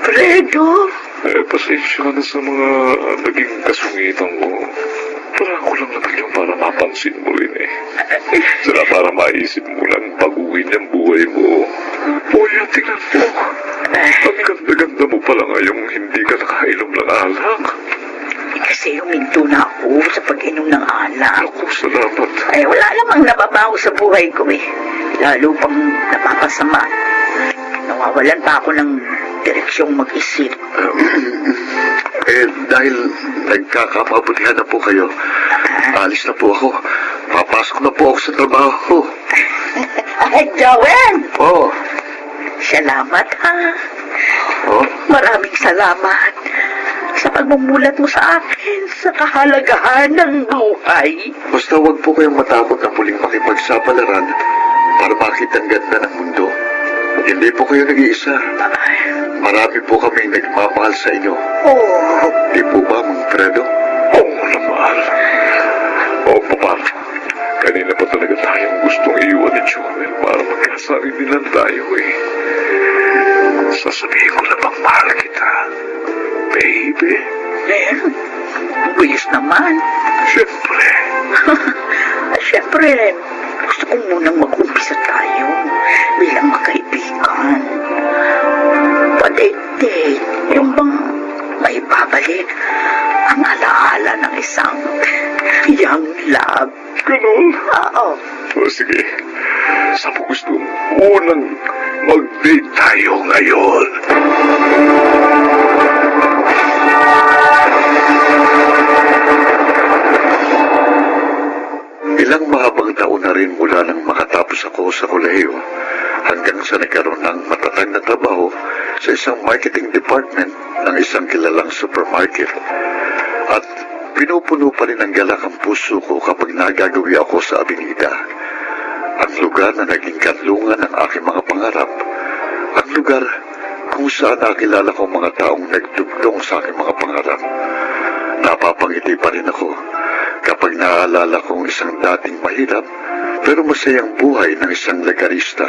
Fredo? Pasensya ka na sa mga naging kasungitan ko. Parang ko lang naman yung para mapansin mo rin eh. Sila para maisip mo lang baguhin yung buhay mo. Uy, tingnan mo. Ang ganda-ganda mo pala ngayong hindi ka nakainom ng alak. Kasi huminto na ako sa pag-inom ng alak. Ako, salamat. Ay, wala namang nababago sa buhay ko eh. Lalo pang napapasama. Nawawalan pa ako ng direksyong mag-isip. Dahil nagkakamabutihan na po kayo, alis na po ako. Papasok na po ako sa trabaho. Ay, Joel! Oh, Salamat ha. oh, Maraming salamat sa pagmumulat mo sa akin sa kahalagahan ng buhay. basta wag po kayong matakot na muling makipagsapalaran para makita ang ganda ng mundo. Hindi po kayo nag-iisa. Marami po kami nagmamahal sa inyo. Oh, Di po ba, Mang Fredo? Oo naman. Oo, Papa. Kanina pa talaga tayong gustong iwan ni Joel para magkasarili lang tayo eh. Sasabihin ko na bang mahal kita, baby? bilis naman. Siyempre. Siyempre, gusto ko munang mag-umpisa tayo bilang magkaibigan. Pa-date-date, yung bang may babalik ang alaala ng isang young love. Ganun. Oo. O sige, sa mo gusto unang mag-date tayo ngayon? Ilang mahabang taon na rin mula nang makatapos ako sa kolehiyo hanggang sa nagkaroon ng matatag na trabaho sa isang marketing department ng isang kilalang supermarket. At pinupuno pa rin ng galak ang puso ko kapag nagagawi ako sa Avenida. Ang lugar na naging kanlungan ng aking mga pangarap. Ang lugar kung saan nakilala ko mga taong nagdugtong sa aking mga pangarap. Napapangiti pa rin ako kapag naaalala kong isang dating mahirap pero masayang buhay ng isang lagarista.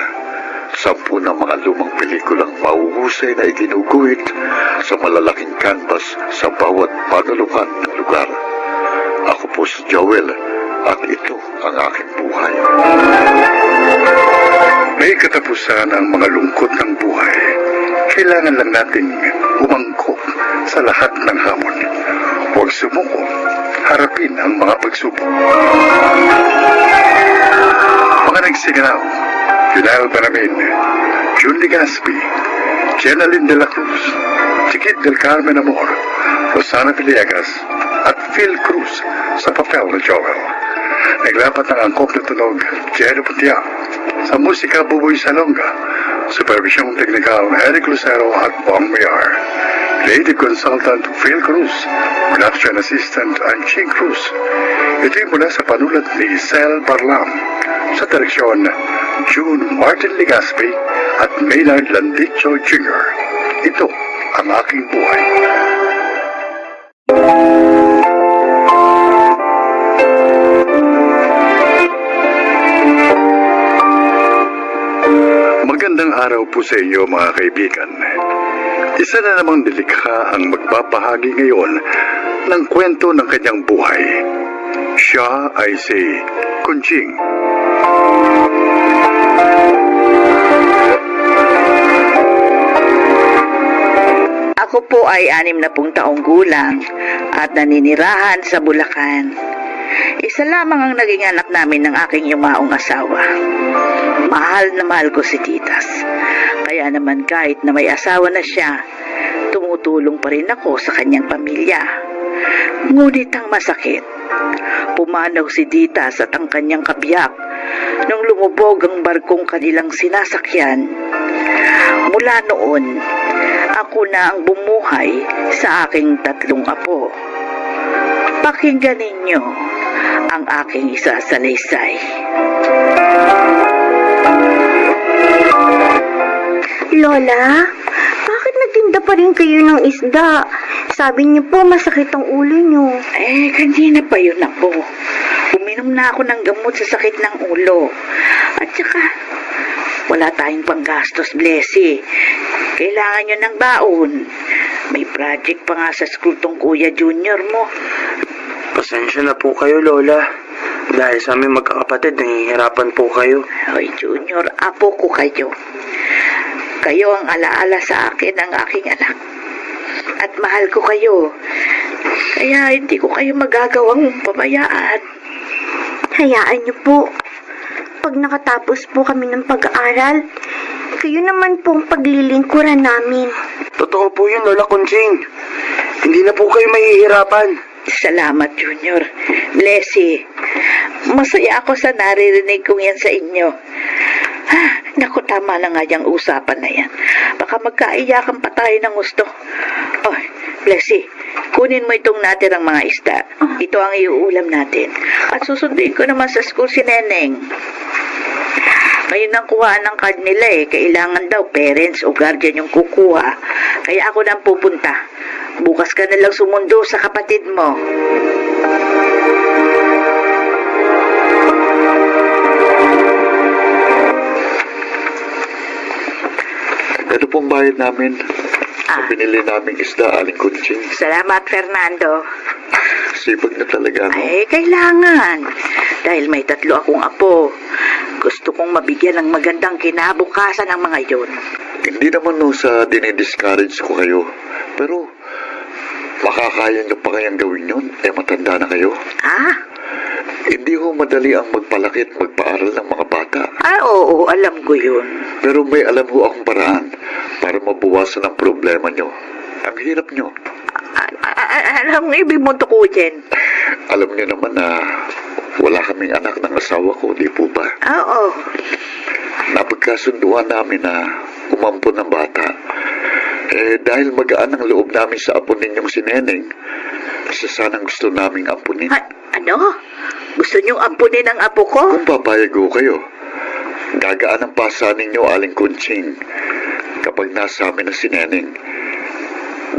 10 ng mga lumang pelikulang mahuhusay na iginuguhit sa malalaking canvas sa bawat panulungan ng lugar. Ako po si Joel at ito ang aking buhay. May katapusan ang mga lungkot ng buhay. Kailangan lang nating umangkop sa lahat ng hamon. Huwag sumuko. Harapin ang mga pagsubok. Mga nagsingalaw, Junel Banamin, June Legaspi, Jenaline de la Cruz, Chiquit del Carmen Amor, Rosana Villegas, at Phil Cruz sa papel na Joel. Naglapat ng angkop na tunog, Jero Putia, sa musika Buboy Salonga, supervisyong teknikal Eric Lucero at Bong Mayar, creative consultant Phil Cruz, production assistant Anching Cruz. Ito'y mula sa panulat ni Sel Barlam, sa direksyon June Martin Legaspi at Maynard Landicho Jr. Ito ang aking buhay. Magandang araw po sa inyo mga kaibigan. Isa na namang nilikha ang magbabahagi ngayon ng kwento ng kanyang buhay. Siya ay si Kunching. Ako po ay 60 taong gulang at naninirahan sa Bulacan. Isa lamang ang naging anak namin ng aking yumaong asawa. Mahal na mahal ko si Titas. Kaya naman kahit na may asawa na siya, tumutulong pa rin ako sa kanyang pamilya. Ngunit ang masakit, pumanaw si Titas at ang kanyang kabiyak nung lumubog ang barkong kanilang sinasakyan. Mula noon, ako na ang bumuhay sa aking 3 apo. Pakinggan ninyo ang aking isasalaysay. Lola, bakit nagtinda pa rin kayo ng isda? Sabi niyo po masakit ang ulo niyo. Kanina pa yun ako. Uminom na ako ng gamot sa sakit ng ulo. At saka, wala tayong panggastos, Blessy. Kailangan nyo ng baon. May project pa nga sa school tong Kuya Junior mo. Pasensya na po kayo, Lola. Dahil sa aming magkakapatid, nangihirapan po kayo. Hoy, Junior, apo ko kayo. Kayo ang alaala sa akin ng aking anak. At mahal ko kayo. Kaya hindi ko kayo magagawang pabayaan. Hayaan niyo po. Pag nakatapos po kami ng pag-aaral, kayo naman pong paglilingkuran namin. Totoo po yun, Lola Kunching. Hindi na po kayo mahihirapan. Salamat, Junior. Blessy, masaya ako sa naririnig kong yan sa inyo. Naku, tama na nga yung usapan na yan. Baka magkaiyakan pa tayo ng gusto. Oh, Blessy, kunin mo itong natirang mga isda. Ito ang iuulam natin. At susundin ko naman sa school si Neneng. Ngayon ang kuhaan ng card nila kailangan daw parents o guardian yung kukuha. Kaya ako nang pupunta. Bukas ka na lang sumundo sa kapatid mo. Ano pong bayad namin? Sa binili naming isda, Aling Kunching. Salamat, Fernando. Sipag na talaga, no? Kailangan. Dahil may 3 akong apo. Gusto kong mabigyan ng magandang kinabukasan ng mga yon. Hindi naman no sa dinidiscourage ko kayo. Pero, makakaya niyo pa kayang gawin yun? Matanda na kayo. Hindi ho madali ang magpalaki at magpaaral ng mga bata. Oo, alam ko yun. Pero may alam ho akong paraan para mabawasan ang problema nyo. Ang hirap nyo. Alam mo, ibig mo tukuyin. Alam niyo naman na wala kaming anak ng asawa ko, di po ba? Oo. Napagkasunduan namin na umampun ng bata. Dahil magaan ang loob namin sa apo ninyong si Neneng, isa sanang gusto naming ampunin. Ano? Gusto niyong ampunin ang apo ko? Kung papayag ho kayo, gagaan ang pasa ninyo, Aling Kunching. Kapag nasa amin na si Neneng,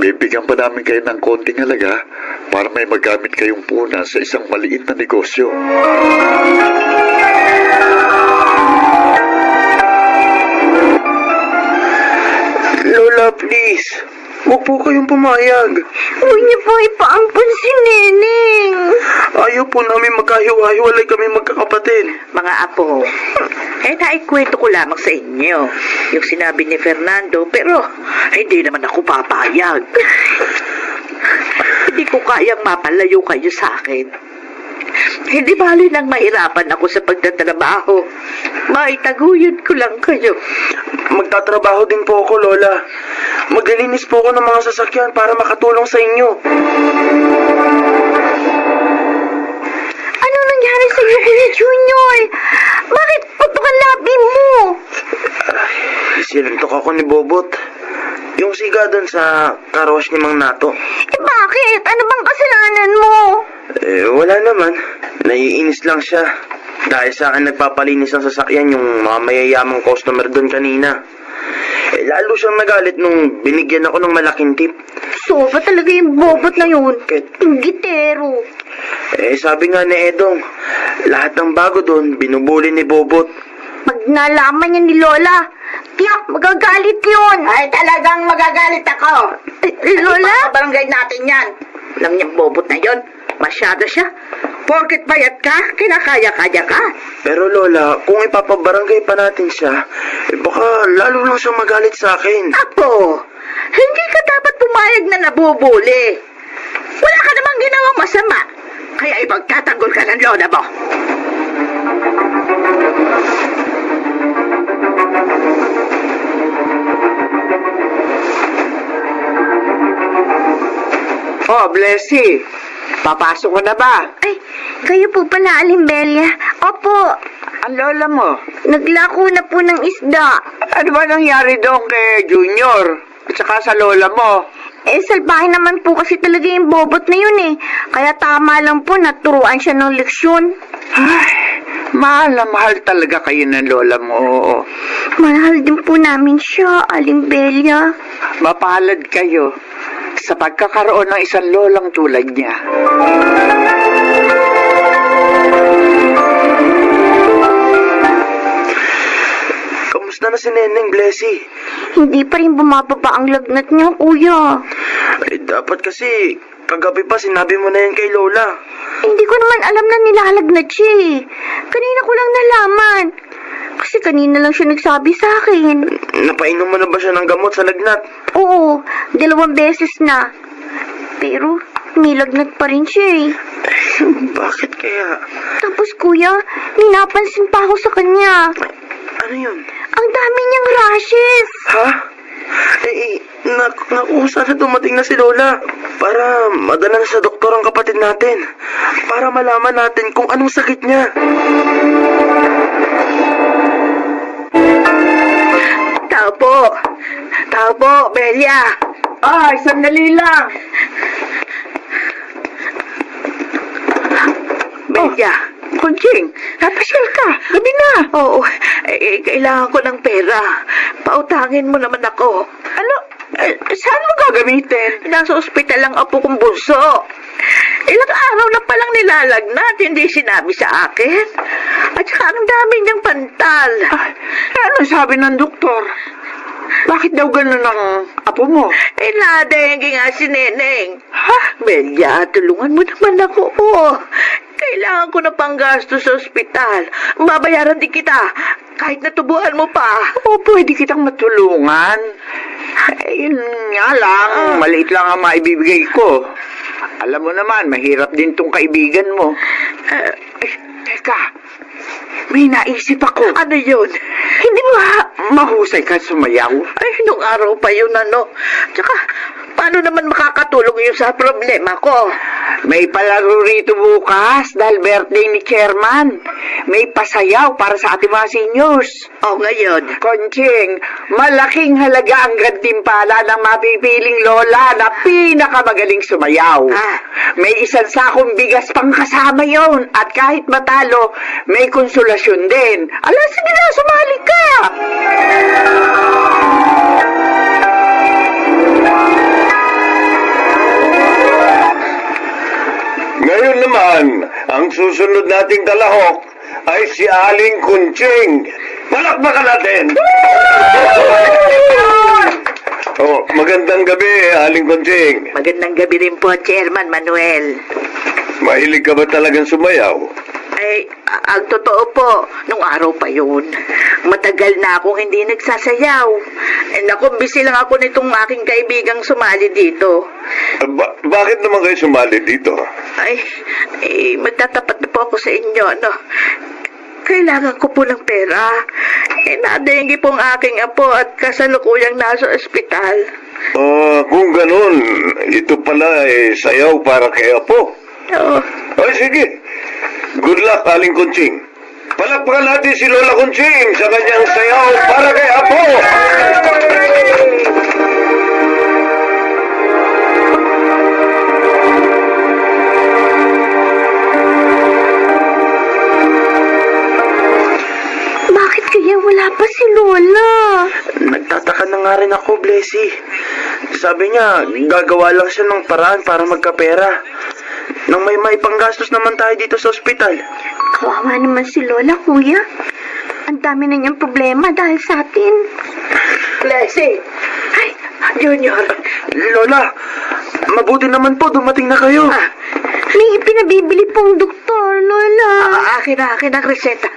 bibigyan pa namin kayo ng konting halaga para may magamit kayong puna sa isang maliit na negosyo. Lola, please. Huwag po kayong pumayag. Huwag niyo po ipaampun si Neneng. Ayaw po namin magkahiwa-hiwalay kami magkakapatid. Mga apo, naikwento ko lamang sa inyo yung sinabi ni Fernando, pero hindi naman ako papayag. Hindi ko kayang mapalayo kayo sa akin. Hindi bali nang mahirapan ako sa pagtatrabaho. Maitaguyod ko lang kayo. Magtatrabaho din po ako, Lola. Maglilinis po ako ng mga sasakyan para makatulong sa inyo. Ano nangyari sa iyo, Kuya Junior? Bakit putok ang labi mo? Sinuntok ako ni Bobot. Yung siga doon sa carwash ni Mang Nato. Bakit? Ano bang kasalanan mo? Wala naman. Naiinis lang siya. Dahil sa akin nagpapalinis ng sasakyan yung mga mayayamang customer doon kanina. Lalo siyang nagalit nung binigyan ako ng malaking tip. Soba talaga yung bobot na yun. Yung gitero. Sabi nga ni Edong, lahat ng bago doon binubuli ni Bobot. Pag nalaman niya ni Lola, tiyak magagalit yun. Ay, talagang magagalit ako. Lola? Barangay natin yan. Alam niya, bobot na yon. Masyado siya. Porket bayat ka, kinakaya-kaya ka. Pero Lola, kung ipapabarangay pa natin siya, baka lalo lang siyang magalit sa akin. Apo, hindi ka dapat pumayag na nabubuli. Wala ka namang ginawang masama. Kaya ipagtatanggol ka ng lola mo. Oh, Blessy. Papasok ko na ba? Ay, kayo po pala, Alimbelia. Opo, Ang lola mo. naglako na po ng isda. Ano ba nangyari doon kay Junior? At saka sa lola mo? Salbahe naman po kasi talaga yung bobot na yun eh. Kaya tama lang po, naturuan siya ng leksyon. Ay, mahal na mahal talaga kayo ng lola mo. Mahal din po namin siya, Alimbelia. Mapalad kayo sa pagkakaroon ng isang lolang tulad niya. Kamusta na si Neneng, Blessy? Hindi pa rin bumababa ang lagnat niya, kuya. Dapat kasi kagabi pa sinabi mo na yan kay Lola. Hindi ko naman alam na nilalagnat siya eh. Kanina ko lang nalaman. Kasi kanina lang siya nagsabi sa akin. Napainom mo na ba siya ng gamot sa lagnat? Oo, 2 beses na. Pero, nilagnat pa rin siya eh. Bakit kaya? Tapos kuya, ninapansin pa ako sa kanya. Ano yun? Ang dami niyang rashes. Ha? Naku, sana dumating na si Lola para madala na sa doktor ang kapatid natin. Para malaman natin kung anong sakit niya. Tao po, Belia. Ay, sandali lang. Belia. Kunching, napasyal ka. Gabi na. Oo, kailangan ko ng pera. Pautangin mo naman ako. Ano? Saan mo gagamitin? Nasa ospital ang apo kong bunso. Ilang araw na palang nilalagnat, hindi sinabi sa akin. At saka ang dami niyang pantal. Ay, ano sabi ng doktor? Bakit daw ganun ang apo mo? Nadenggi nga si Neneng. Ha? Belia, tulungan mo naman ako. Kailangan ko na panggasto sa ospital. Babayaran din kita. Kahit natubuan mo pa. O, pwede kitang matulungan. Yun nga lang, maliit lang ang maibibigay ko. Alam mo naman, mahirap din tong kaibigan mo. Teka, may naisip ako. Ano yun? Hindi ba mahusay ka sumayaw? Ay, nung araw pa yun, ano. Tsaka, paano naman makakatulong yun sa problema ko? May palaro rito bukas dahil birthday ni Chairman. May pasayaw para sa ating mga seniors. O, ngayon. Konching, malaking halaga ang gantimpala ng mapipiling lola na pinakamagaling sumayaw. May isang sakong bigas pang kasama yon at kahit matalo, may konsolasyon din. Ala, sige na, sumali ka! Ngayon naman, ang susunod nating dalahok ay si Aling Kunching. Palakpakan natin! Oh, magandang gabi, Aling Konching. Magandang gabi rin po, Chairman Manuel. Mahilig ka ba talagang sumayaw? Ay, ang totoo po, nung araw pa yun, matagal na akong hindi nagsasayaw. Naku, busy lang ako nitong aking kaibigang sumali dito. Bakit naman kayo sumali dito? Ay, magtatapat na po ako sa inyo, no? Kailangan ko po ng pera. Nadenggi po ang aking apo at kasalukuyang nasa ospital. Kung ganun, ito pala sayaw para kay Apo. Oo. Ay, sige. Good luck, Aling Konching. Palakpakan natin si Lola Konching sa kanyang sayaw para kay Apo. Bakit kaya wala pa si Lola? Nagtataka na nga rin ako, Blessy. Sabi niya, gagawa lang siya ng paraan para magkapera. Nang may panggastos naman tayo dito sa ospital. Kawawa naman si Lola, kuya. Ang dami na niyang problema dahil sa atin. Blessing! Ay, Junior! Lola, mabuti naman po dumating na kayo. May ipinabibili pong doktor, Lola. Akin ang reseta.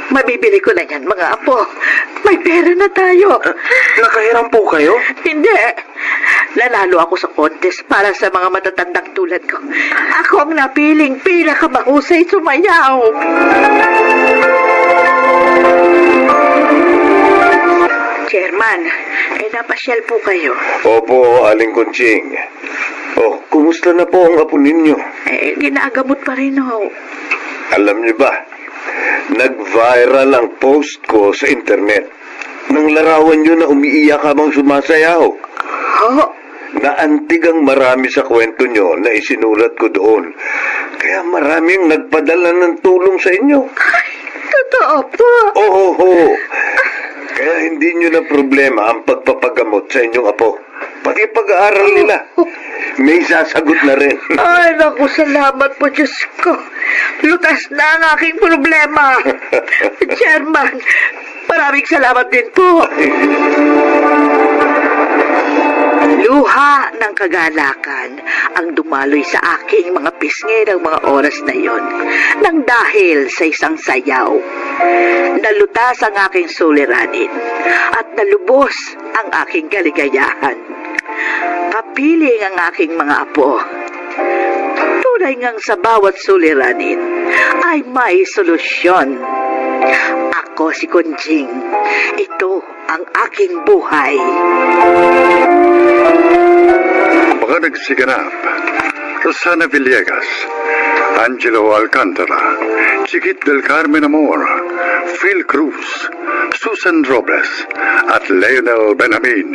Mabibili ko na yan, mga apo. May pera na tayo. Nakahiram po kayo? Hindi. Nanalo ako sa contest para sa mga matatandang tulad ko. Ako ang napiling pinakamahusay sumayaw. Chairman, napasyal po kayo. Opo, Aling Konching. Oh, kumusta na po ang apo ninyo? Ginagamot pa rin ho. Alam niyo ba, nag-viral ang post ko sa internet. Nang larawan niyo na umiiyak habang sumasayaw. Ho? Naantig ang marami sa kwento niyo na isinulat ko doon. Kaya maraming nagpadala ng tulong sa inyo. Totoo po. Oo. Kaya hindi niyo na problema ang pagpapagamot sa inyong apo. Pati pag-aaral nila. May sasagot na rin. Ay, naku, salamat po, Diyos ko. Lutas na ang aking problema. Chairman, maraming salamat din po. Luha ng kagalakan ang dumaloy sa aking mga pisngi ng mga oras na yon nang dahil sa isang sayaw. Nalutas ang aking suliranin at nalubos ang aking kaligayahan. Kapiling ang aking mga apo. Tunay ngang sa bawat suliranin ay may solusyon. Ako si Konching. Ito ang aking buhay. Mga nagsiganap, Rosana Villegas, Angelo Alcantara, Chiquit del Carmen Amor, Phil Cruz, Susan Robles, at Leonel Benjamin.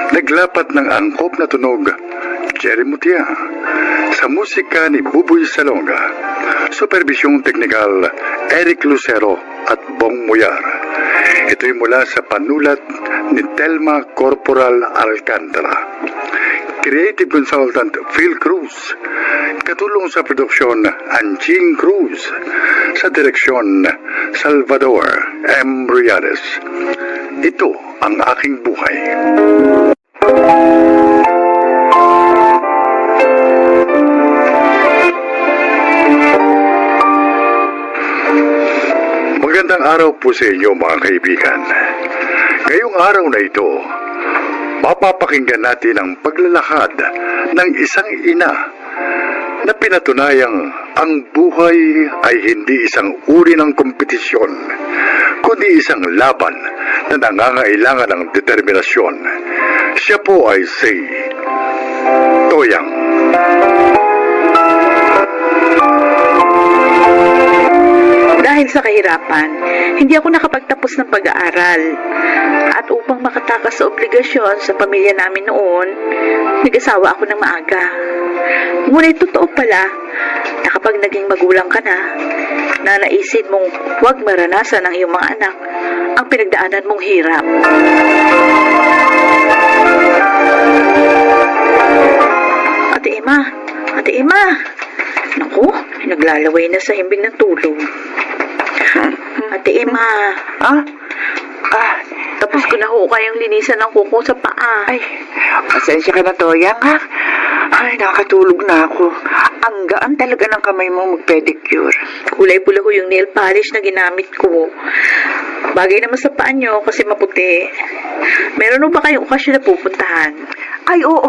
Naglapat ng angkop na tunog, Jerry Mutia. Sa musika ni Buboy Salonga, supervisyong teknikal, Eric Lucero at Bong Muyar. Ito'y mula sa panulat ni Telma Corporal Alcantara. Creative Consultant Phil Cruz. Katulong sa produksyon Anjing Cruz. Sa direksyon Salvador M. Riales. Ito ang aking buhay. Magandang araw po sa inyo mga kaibigan. Ngayong araw na ito, mapapakinggan natin ang paglalakad ng isang ina na pinatunayang ang buhay ay hindi isang uri ng kompetisyon, kundi isang laban na nangangailangan ng determinasyon. Siya po ay si Toyang. Dahil sa kahirapan, hindi ako nakapagtapos ng pag-aaral. At upang makatakas sa obligasyon sa pamilya namin noon, nag-asawa ako ng maaga. Ngunit totoo pala na kapag naging magulang ka na, na naisin mong huwag maranasan ng iyong mga anak ang pinagdaanan mong hirap. Ate Emma! Naku, naglalaway na sa himbing ng tulog. Ate Emma. Tapos ko na ho kayang linisan ng kuko sa paa. Ay, pasensya ka na, Toyang, ha? Ay, nakatulog na ako. Ang gaan talaga ng kamay mo mag-pedicure. Kulay pula ko yung nail polish na ginamit ko. Bagay naman sa paa nyo kasi maputi. Meron ho ba kayong okasyon na pupuntahan? Ay, oo.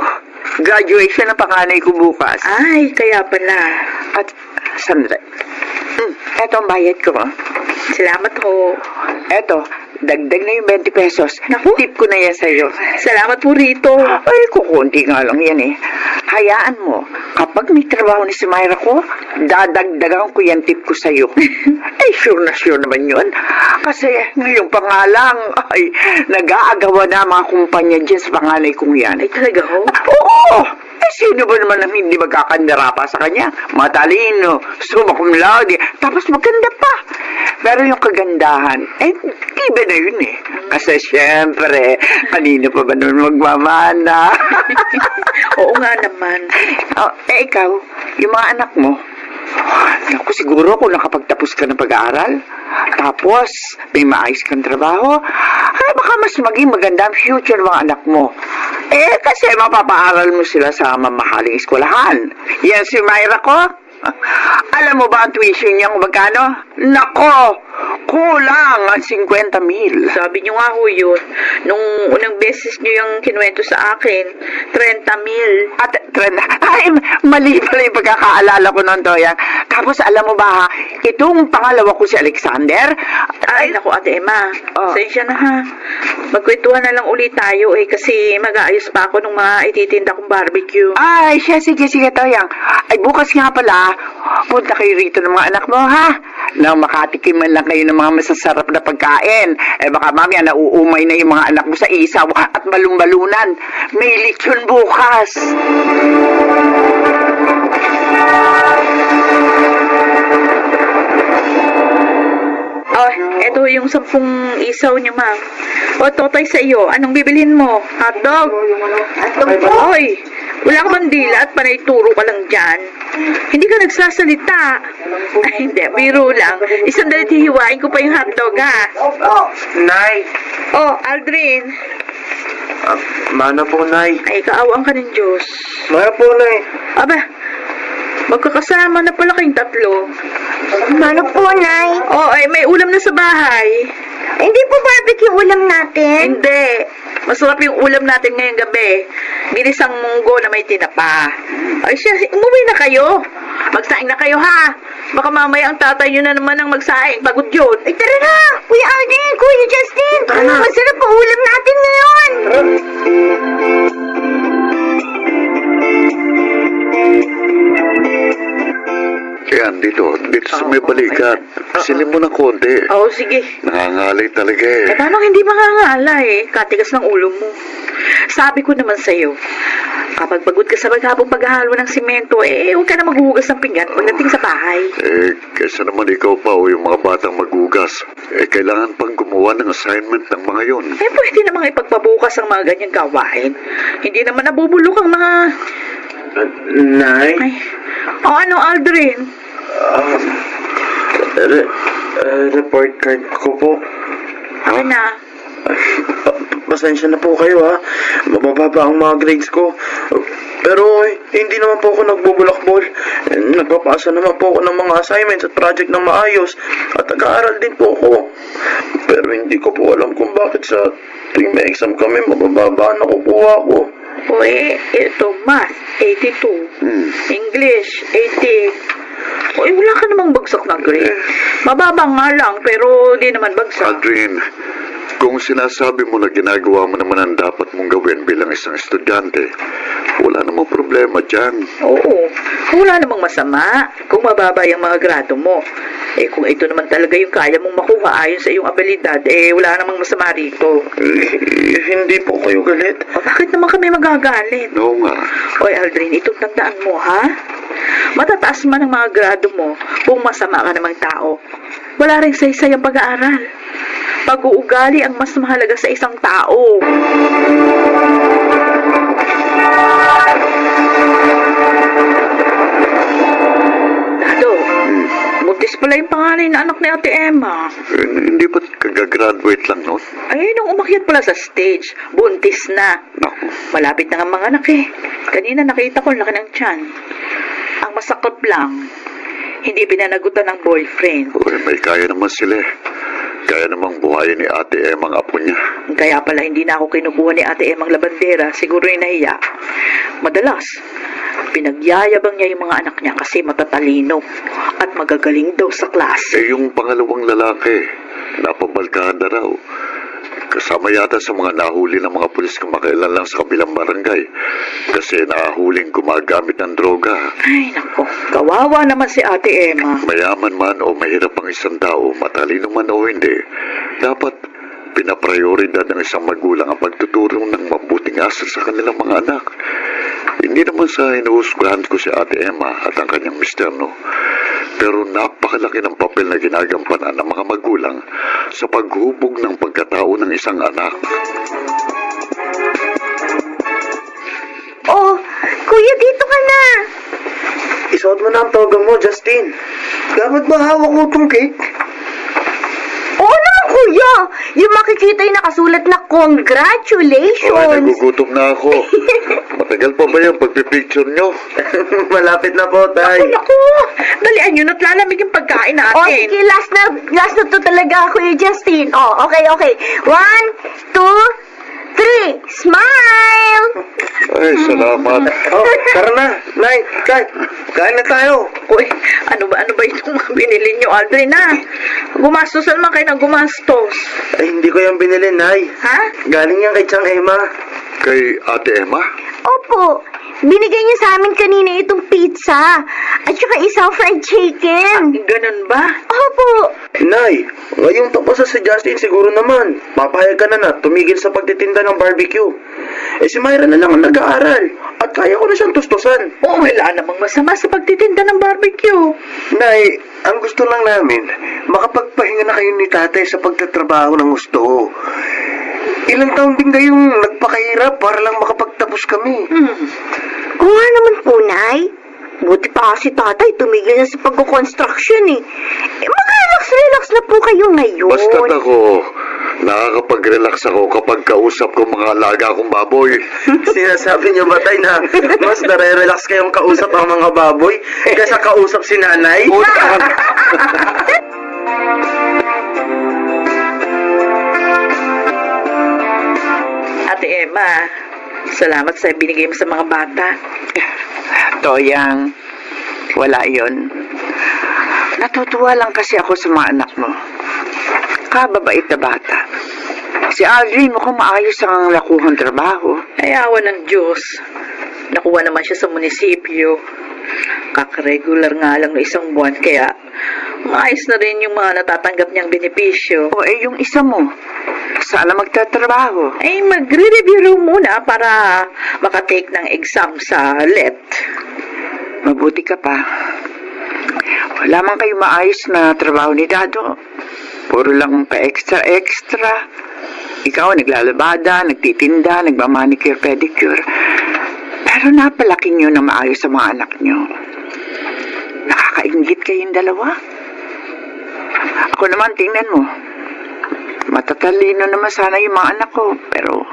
Graduation ng panganay ko bukas. Ay, kaya pala. At, sandali. Eto ang bayad ko. Salamat ho. Eto, dagdag na yung 20 pesos. Naku. Tip ko na yan sa'yo. Salamat po rito. Ay, kukunti nga lang yan eh. Hayaan mo, kapag may trabaho ni si Myra ko, dadagdagan ko yan tip ko sa'yo. Ay, sure naman yun. Kasi ngayon pa nga lang, ay, nag-aagawa na mga kumpanya dyan sa panganay kong yan. Ay, talaga ho? Oo! Eh, sino ba naman ang hindi magkakandara pa sa kanya? Matalino, summa cum laude, tapos maganda pa. Pero yung kagandahan, eh, iba na yun eh. Kasi syempre, kanino pa ba naman magmamana? Oo nga naman. Oh, eh, ikaw, yung mga anak mo, naku, siguro kung nakapagtapos ka ng pag-aaral, tapos may maayos kang trabaho, ay baka mas maging maganda ang future ng mga anak mo. Eh, kasi mapapaaral mo sila sa mamahaling eskwelahan. Yan si Myra ko. Alam mo ba ang tuition niya kung magkano? Nako! Kulang ang 50,000. Sabi niyo nga ho yun. Nung unang beses niyo yung kinuwento sa akin, 30,000. At, ay, mali pala yung pagkakaalala ko noon, Toyang. Tapos, alam mo ba, ha, itong pangalawa ko si Alexander, Ay, naku, Ate Emma. Oh. Pasensya na ha. Magkwentuhan na lang ulit tayo kasi mag-aayos pa ako ng mga ititinda kong barbecue. ay, sige, Toyang. Ay, bukas nga pala, punta kayo rito ng mga anak mo, ha? Nang makatikim man lang kayo ng mga masasarap na pagkain. Eh, baka mamaya nauumay na yung mga anak mo sa isaw at balong-balunan. May lechon bukas. Oh, eto yung 10 isaw niyo, ma'am. O, Totoy sa iyo, anong bibilhin mo? Hotdog? Oy, wala ka bang dila at panay turo ka lang dyan? Hindi ka nagsasalita. Ay, hindi, biro lang. Isang dalit hihiwain ko pa yung hotdog, ha? Nay! Oh, Aldrin. Mana po, Nay. Ay, kaawang ka ng Diyos. Mana po, Nay. Aba, magkakasama na pala kayong tatlo. Ano po, Nay? Oh, ay, may ulam na sa bahay. Hindi po barbecue ulam natin. Hindi. Masarap yung ulam natin ngayong gabi. Ginisang munggo na may tinapa. Ay siya, umuwi na kayo. Magsaing na kayo, ha? Baka mamaya ang tatay nyo na naman ang magsaing. Pagod yun. Ay, tara na! Kuya Aldrin, Kuya Justin! Masarap po ulam natin ngayon! Yan, dito sa may balikat. Silin mo na konti. Oo, sige. Nangangalay talaga eh. Eh, paano hindi makangala eh? Katigas ng ulo mo. Sabi ko naman sa'yo, kapag pagod ka sa maghapong paghahalo ng simento, eh, huwag ka na maghuhugas ng pinggan pagdating sa bahay. Eh, kaysa naman ikaw pa o yung mga batang magugas, eh, kailangan pang gumawa ng assignment ng mga yon. Eh, pwede namang ipagpabukas ang mga ganyang gawain. Hindi naman nabubulok ang mga... Nay? Ay, o ano, Aldrin? Report card ko po. Ano na? Pasensya na po kayo, ha. Mabababa ang mga grades ko. Pero hindi naman po ako nagbubulakbol. Nagpapasa naman po ako ng mga assignments at project ng maayos. At nag-aaral din po ako. Pero hindi ko po alam kung bakit sa tuwing may exam kami, mabababa na kukuha ko. O ito, math, 82. English, 80. O wala ka namang bagsak na grade. Mababa nga lang, pero di naman bagsak. Aldrin, kung sinasabi mo na ginagawa mo naman ang dapat mong gawin bilang isang estudyante, wala namang problema dyan. Oo, wala namang masama kung mababa yung mga grado mo. Eh kung ito naman talaga yung kaya mong makuha ayon sa iyong abilidad, eh wala namang masama rito. Hindi po kayo galit. O bakit naman kami magagalit? Oo nga. Oy Aldrin, itong tandaan mo, ha? Matataas man ang mga grado mo kung masama ka namang tao. Wala rin saysay ang pag-aaral. Pag-uugali ang mas mahalaga sa isang tao. Dado, buntis pa pala yung panganay na anak ni Ate Emma. Hindi ba kagagraduate lang noon? Ay, nung umakyat pala sa stage, buntis na. Naku, Malapit na nga mga anak eh. Kanina nakita ko, laki ng tiyan. Ang masakot lang, hindi pinanagutan ng boyfriend. may kaya naman sila eh. Kaya namang buhayin ni Ate Emma ang apo niya. Kaya pala hindi na ako kinukuha ni Ate Emang labandera, siguro yung nahiya. Madalas, pinagyayabang niya yung mga anak niya kasi matatalino at magagaling daw sa klase. Yung pangalawang lalaki, napabalkada raw. Kasama yata sa mga nahuli ng mga pulis kumakailan lang sa kabilang barangay. Kasi nahuling gumagamit ng droga. Ay, nako, kawawa naman si Ate Emma. Mayaman man o mahirap ang isang tao, matalino man o hindi, dapat pinaprioridad ng isang magulang ang pagtuturo ng mabuting asal sa kanilang mga anak. Hindi naman sa inuusgahan ko si Ate Emma at ang kanyang mister, no? Pero napakalaki ng papel na ginagampanan ng mga magulang sa paghubog ng pagkatao ng isang anak. Oh, kuya, dito ka na. Isuot mo na ang toga mo, Justin. Dapat ba hawak mo itong cake? Oo naman, kuya. Yung makikita yung nakasulat na Ay, congratulations. nagugutom na ako. Matagal pa ba yung pagpipicture nyo? Malapit na po, Tay. Naku, dalian nyo na't lalamig yung pagkain Oh, natin. sige, last na to talaga, Kuya Justin. Oh, okay. 1, 2, 3. Smile! Ay, salamat. Oh, tara na. Nay, Tay, kain na tayo. Uy, ano ba itong mga binili nyo, Aldrin, ha? Gumastos naman kayo ng gumastos. Ay, hindi ko yung binili, Nay. Ha? Galing yan kay Chang Emma. Kay Ate Emma? Opo, binigay niya sa amin kanina itong pizza at saka isang fried chicken. Ganun ba? Opo. Nay, ngayong tapos si Justin siguro naman. Papayag ka na tumigil sa pagtitinda ng barbecue. Eh si Myra na lang ang nag-aaral. At kaya ko na siyang tustusan. Oo, wala namang masama sa pagtitinda ng barbecue. Nay, ang gusto lang namin, makapagpahinga na kayo ni tatay sa pagtatrabaho ng gusto. Ilang taon din kayong nagpakahirap para lang makapagtapos kami. Oo nga naman po, Nay. Buti pa kasi tatay tumigil na sa pagkukonstruction eh. Mag-relax na po kayo ngayon. Basta't ako, nakakapag-relax ako kapag kausap ko mga alaga kong baboy. Sinasabi niyo ba, Tay, na mas nare-relax kayong kausap ang mga baboy kaysa kausap si nanay? Ate Emma, salamat sa binigay mo sa mga bata. Toyang, wala yon. Natutuwa lang kasi ako sa mga anak mo. Kababait na bata. Si Aldrin mukhang maayos ang nakuhang trabaho. Ay, awa ng Diyos. Nakuha naman siya sa munisipyo. Kakaregular nga lang na isang buwan, kaya maayos na rin yung mga natatanggap niyang benepisyo. O yung isa mo, saan na magtatrabaho? Ay, magre-review raw muna para makatake ng exam sa LET. Mabuti ka pa. Wala man kayo maayos na trabaho ni Dado. Puro lang pa-extra. Ikaw naglalabada, nagtitinda, nagmamanicure, pedicure. Pero napalaki nyo na maayos sa mga anak nyo. Nakakaingit kayong dalawa. Ako naman, tingnan mo. Matatalino naman sana yung mga anak ko. Pero,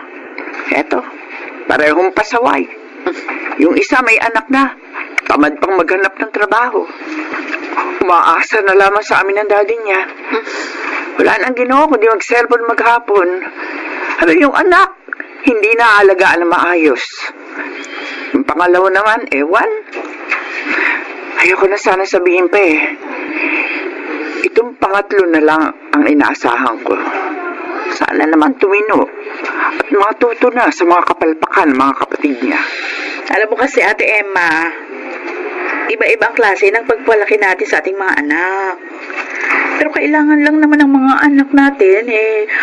eto, parehong pasaway. Yung isa may anak na. Tamad pang maghanap ng trabaho. Umaasa na lamang sa amin ang daddy niya. Wala nang ginawa kundi mag-cellphone maghapon. Ano yung anak? Hindi na aalagaan na maayos. Yung pangalawa naman, ewan. Ayoko na sana sabihin pa eh. Itong pangatlo na lang ang inaasahan ko. Sana naman tumino at matuto na sa mga kapalpakan, mga kapatid niya. Alam mo kasi, Ate Emma, iba-ibang klase ng pagpalaki natin sa ating mga anak. Pero kailangan lang naman ng mga anak natin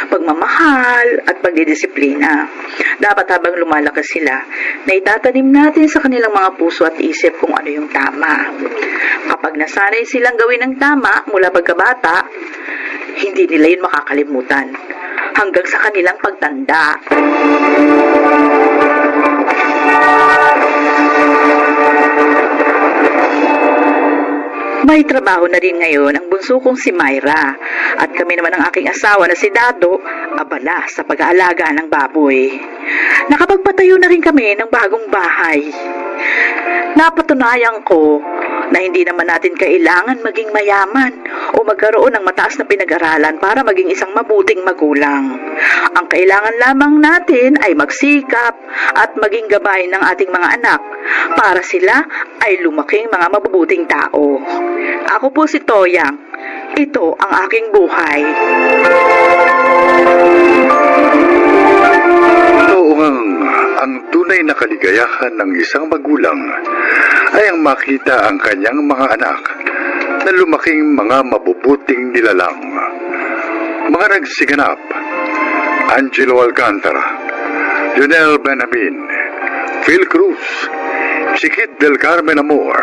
pagmamahal at pagdidisiplina. Dapat habang lumalakas sila, na itatanim natin sa kanilang mga puso at isip kung ano yung tama. Kapag nasanay silang gawin ng tama mula pagkabata, hindi nila yun makakalimutan hanggang sa kanilang pagtanda. May trabaho na rin ngayon ang bunso kong si Myra at kami naman ang aking asawa na si Dado abala sa pag-aalaga ng baboy. Nakapagpatayo na rin kami ng bagong bahay. Napatunayan ko na hindi naman natin kailangan maging mayaman o magkaroon ng mataas na pinag-aralan para maging isang mabuting magulang. Ang kailangan lamang natin ay magsikap at maging gabay ng ating mga anak para sila ay lumaking mga mabubuting tao. Ako po si Toyang. Ito ang aking buhay. Oo ngang ang tunay na kaligayahan ng isang magulang ay ang makita ang kanyang mga anak na lumaking mga mabubuting nilalang. Mga nagsiganap, Angelo Alcantara, Lionel Benamin, Phil Cruz, si Kid Del Carmen Amor,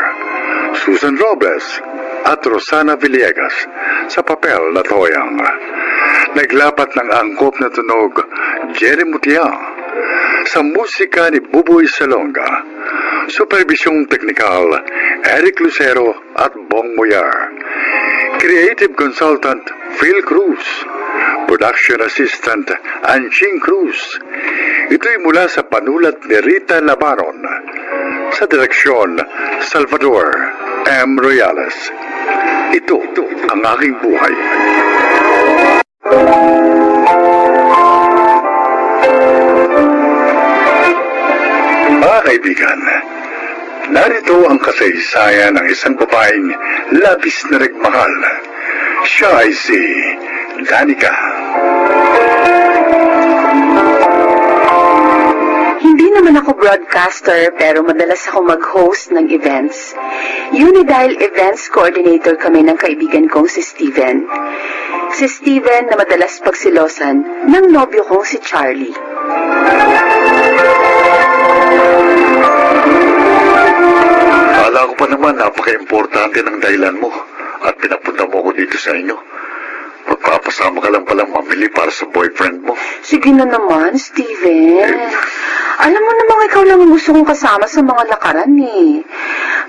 Susan Robles, at Rosana Villegas sa papel na Toyang. Naglapat ng angkop na tunog, Jerry Mutiang, sa musika ni Buboy Salonga, supervisyong teknikal, Eric Lucero at Bong Moyar, creative consultant, Phil Cruz, production assistant, Anching Cruz. Ito'y mula sa panulat ni Rita Labaron, sa direksyon, Salvador M. Royales. Ito ang aking buhay. Mga kaibigan, narito ang kasaysayan ng isang babaeng labis na nagmahal. Siya ay si Danica. Hindi naman ako broadcaster pero madalas ako mag-host ng events. Unidile Events Coordinator kami ng kaibigan kong si Steven. Si Steven na madalas pagsilosan ng nobyo kong si Charlie. Akala ko pa naman napaka-importante ng dahilan mo at pinapunta mo ko dito sa inyo. Magpapasama ka lang palang mamili para sa boyfriend mo. Sige na naman, Steven. Alam mo namang ikaw lang ang gusto kong kasama sa mga lakaran eh.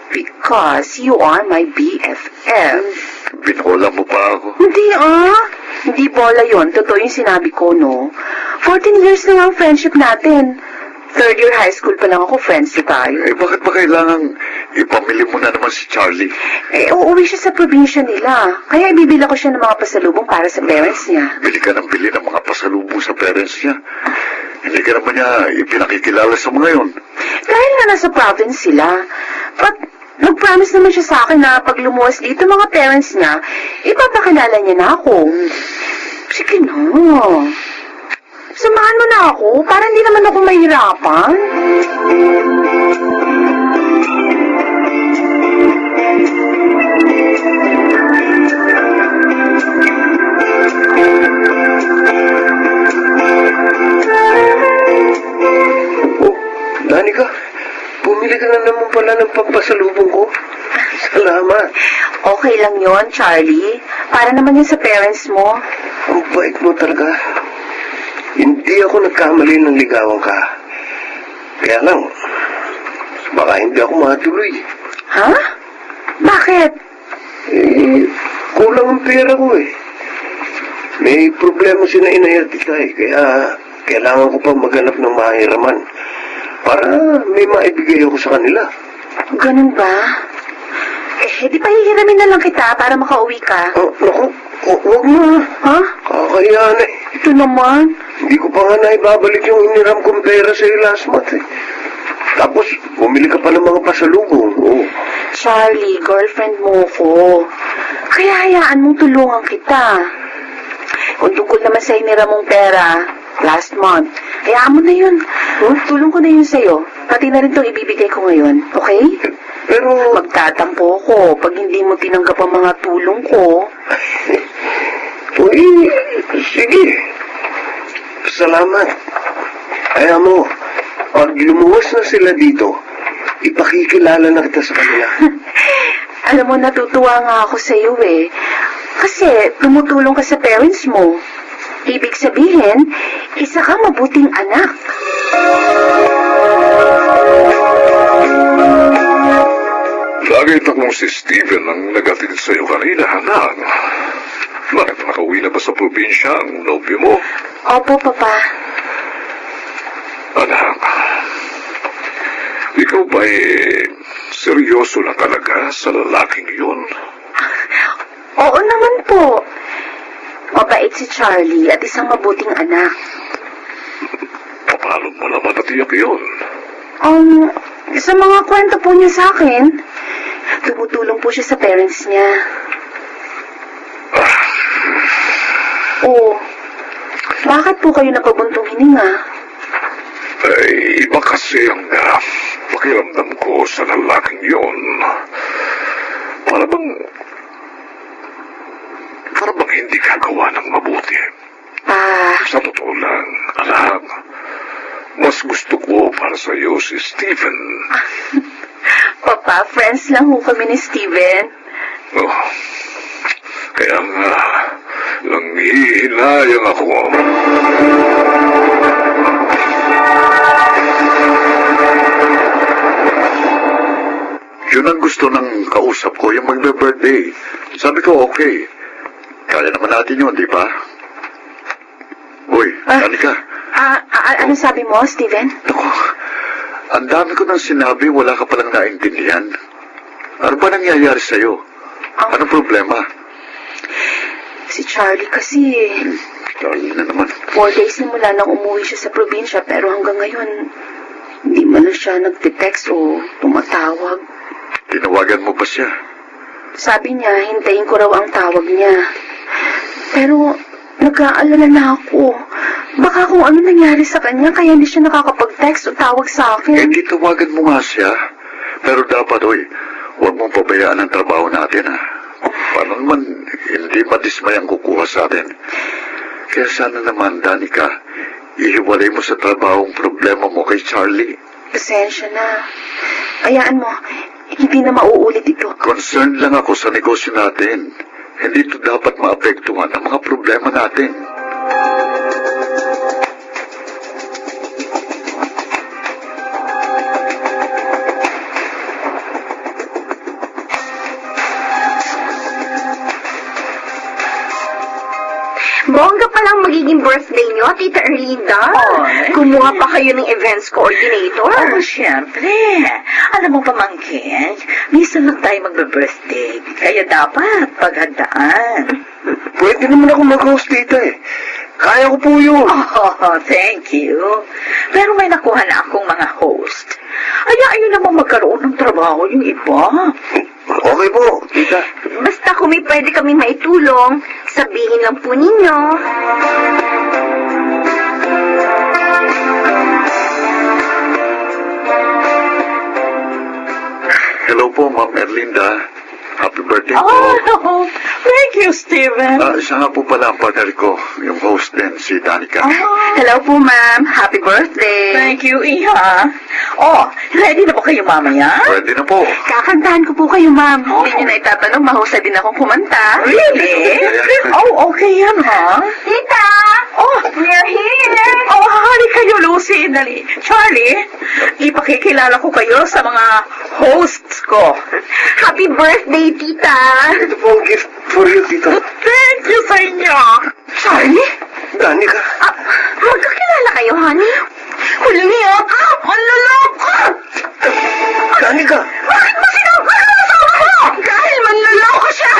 Because you are my BFF. Binola mo pa ako. Hindi Hindi bola yon. Totoo yung sinabi ko, no? 14 years na ang friendship natin. Third year high school pa lang ako, friends na tayo. Eh, bakit ba kailangan ipamili mo na naman si Charlie? Eh, uuwi siya sa probinsya nila. Kaya ibibila ko siya ng mga pasalubong para sa parents niya. Bili ka ng bili ng mga pasalubong sa parents niya. Hindi ka naman niya ipinakikilala sa mga yon. Dahil nga nasa province sila. But, nag-promise naman siya sa akin na pag lumuwas dito mga parents niya, ipapakilala niya na ako. Sige na. Samahan mo na ako para hindi naman ako mahirapan. Oh, Danica, bumili ka na naman pala ng pampasalubong ko. Salamat. Okay lang yon, Charlie. Para naman yun sa parents mo. Ang bait mo talaga. Hindi ako nagkamali ng ligawan ka. Kaya lang, baka hindi ako matuloy. Ha? Bakit? Eh, kulang ang pera ko eh. May problema si na Inahertika eh. Kaya kailangan ko pa maghanap ng mahiraman para may maibigay ako sa kanila. Ganun ba? Eh, di pa hihiramin na lang kita para makauwi ka. Oh, naku, huwag na. Ha? Kakayaan eh. Ito naman. Hindi ko pa nga naibabalik yung iniram kong pera sa last month eh. Tapos, bumili ka pa ng mga pasalubong. Oh. Charlie, girlfriend mo ko. Kaya hayaan mong tulungan kita. Kung tungkol naman sa hinira mong pera, last month, hayaan mo na yun. Tulong ko na yun sa'yo. Pati na rin itong ibibigay ko ngayon. Okay? Pero, Magtatampo ko pag hindi mo tinanggap ang mga tulong ko. uy, sige. Salamat. Kaya mo, pag lumuwas na sila dito, ipakikilala na kita sa kanila. Alam mo, natutuwa nga ako sa iyo eh. Kasi tumutulong ka sa parents mo. Ibig sabihin, isa kang mabuting anak. Nakita kong si Steven ang nagatid sa'yo kanina, anak. Bakit nakauwi na ba sa probinsya ang nobyo mo? Opo, Papa. Anak, ikaw ba'y seryoso na talaga sa lalaking yun? Oo naman po. Mabait si Charlie at isang mabuting anak. Paano mo naman natiyak yun? Sa mga kwento po niya sa akin, tumutulong po siya sa parents niya. Bakit po kayo napabuntong hininga? Ay, iba kasi ang pakiramdam ko sa lalaking yun. Para bang hindi gagawa ng mabuti. Sa totoo lang, anak, mas gusto ko para sa iyo si Steven. Papa, friends lang ho kami ni Steven. Oh, kaya nga, nanghihinayang ako. Yun ang gusto ng kausap ko, yung magbe-birthday. Sabi ko, okay. Kaya naman natin yun, di ba? Uy, Danica. Ano sabi mo, Steven? Naku, ang dami ko nang sinabi, wala ka palang naintindihan. Ano ba nangyayari sa'yo? Anong problema? Si Charlie kasi, Charlie na naman. 4 days simula nang umuwi siya sa probinsya pero hanggang ngayon, hindi man na siya nagte-text o tumatawag. Tinawagan mo ba siya? Sabi niya, hintayin ko raw ang tawag niya. Pero, nag-aalala na ako. Baka kung ano nangyari sa kanya, kaya hindi siya nakakapag-text o tawag sa Eh, akin. di tawagan mo nga siya. Pero dapat, huwag mong pabayaan ang trabaho natin, ha? Paano naman, hindi madismay ang kukuha sa atin. Kaya sana naman, Danica, ihiwalay mo sa trabaho ang problema mo kay Charlie. Pasensya na. Hayaan mo, hindi na mauulit ito. Concerned lang ako sa negosyo natin. Hindi ito dapat maapektuhan ang mga problema natin. Bongga pa lang magiging birthday niyo, Tita Erlinda. Oy. Kumuha pa kayo ng events coordinator. Siyempre. Alam mo, pamangkin, minsan lang tayo magbe-birthday. Kaya dapat paghandaan. Pwede naman ako mag-host dito eh. Kaya ko po yun. Oh, thank you. Pero may nakuha na akong mga host. Ayaw namang magkaroon ng trabaho yung iba. Okay po, tita. Basta kung may pwede kami maitulong, sabihin lang po ninyo. Hello po, Ma'am Erlinda. Happy birthday po. Oh, thank you, Steven. Siya nga po pala ang partner ko, yung host din, si Danica. Hello po, ma'am. Happy birthday. Thank you, Iha. Oh, ready na ba kayo mamaya? Pwede na po. Kakantahan ko po kayo, ma'am. Hindi niyo na itatanong, mahusay din akong kumanta. Really? Oh, okay yan, ha? Tita! Oh, We're here! oh, hali kayo, Lucy. Dali. Charlie, ipakikilala ko kayo sa mga hosts ko. Happy birthday, tita! Ito po ang gift for you, tita. Thank you sa inyo. Charlie? Danica. Magkakilala kayo, honey? Huli niyo! Ang laloko! Danica. Bakit mo sinabi ko sa ako? Dahil manloloko siya!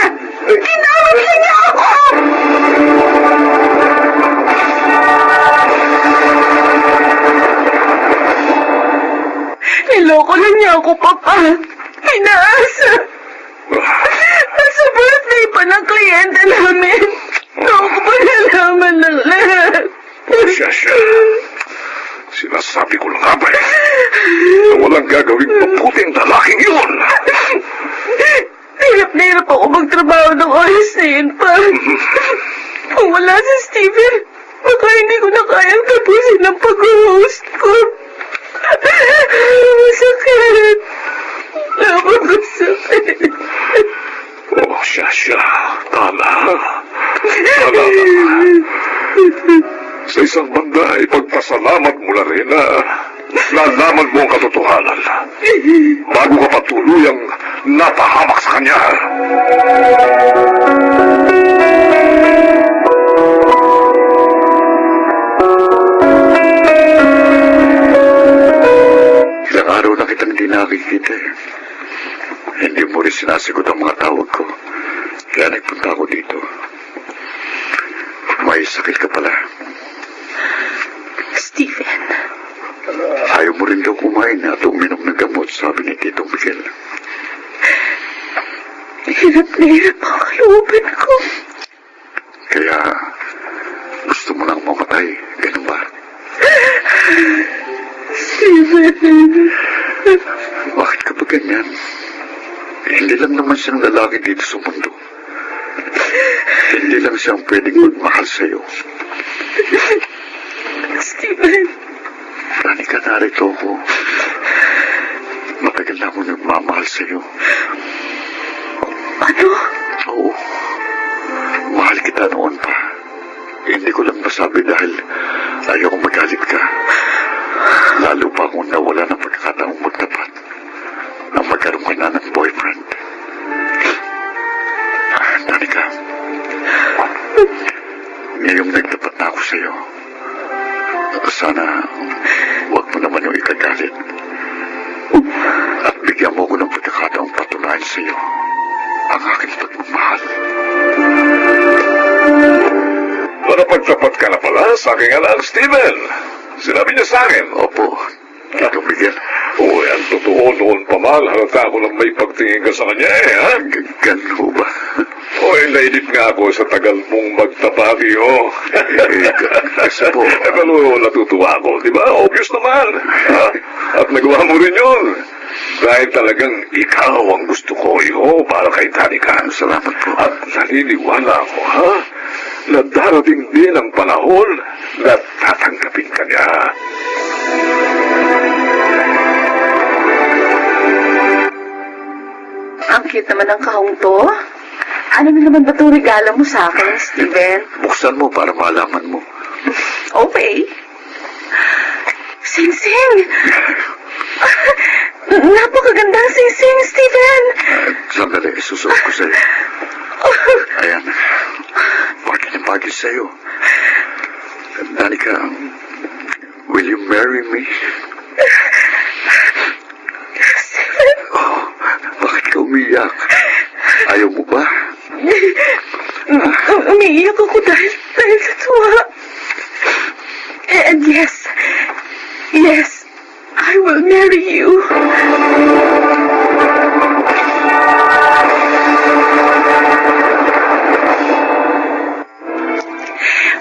Ginamit niya ako! Niloko na niya ako, Papa. Inaasa. Nasa birthday pa ng kliyente namin. Ako pa nalaman ng lahat. Siya. Sinasabi ko lang nga ba na walang gagawing mabuting lalaking yun. Hirap na hirap ako magtrabaho ng oras na yun pa. Kung wala si Steven, baka hindi ko na kayang tapusin ang pag-host ko. Masakit. Napakasakit. Oh, siya. Tala. Sa isang banda, ipagpasalamat mo na rin na nalaman mo ang katotohanan. Bago ka pa tuluyang napahamak sa kanya. Ilang araw na kitang di nakikita eh. Hindi mo rin sinasagot ang mga tawag ko. Kaya nagpunta ako dito. May sakit ka pala. Stephen, Ayaw mo rin daw kumain at uminom ng gamot, sabi ni Tito Miguel. hirap na hirap ang kalooban ko. Kaya gusto mo nang mamatay, ganun ba? Bakit ka ba ganyan? Hindi lang naman siyang lalaki dito sa mundo. Hindi lang siyang pwedeng magmahal sa'yo. Stephen, Danica, narito ako. Matagal na ako nagmamahal sa'yo. ano? Oo. Mahal kita noon pa. Hindi ko lang masabi dahil ayaw kong magalit ka. Lalo pa akong nawala ng pagkakataong magtapat nang magkaroon ka na ng boyfriend. Danica, ngayong nagtapat na ako sa'yo, sana huwag mo naman yung ikagalit. At bigyan mo ko ng pagkakataong patunayan sa'yo ang aking pagmamahal. Napagtapat ka na pala sa aking anak, Steven. Sinabi niya sa akin. Opo, Tito Miguel. Oo, yan totoo noon pa man. Halata ko lang may pagtingin ka sa kanya eh, ha? Ganun ho ba? Oy, nainip nga ako sa tagal mong magtapati, oh. Kasi po. Pero natutuwa ako, di ba? Obvious naman. Ha? At nagawa mo rin yun. Dahil talagang ikaw ang gusto ko, iho, para kay Danica. Salamat po. At naniniwala ako, ha? Na darating din ang panahon na tatanggapin ka niya. Ang cute naman ng kahong to. Ano na naman ba itong regalo mo sa akin, Steven? Buksan mo para malaman mo. Okay. Sing-sing! Napakagandang sing-sing, Steven! Sandali, isusuot ko sa'yo. Ayan. Bagay na bagay sa'yo. Danica, will you marry me? Oh, bakit ka umiyak? Ayaw mo ba? Umiiyak ako dahil sa tuwa. And yes, I will marry you.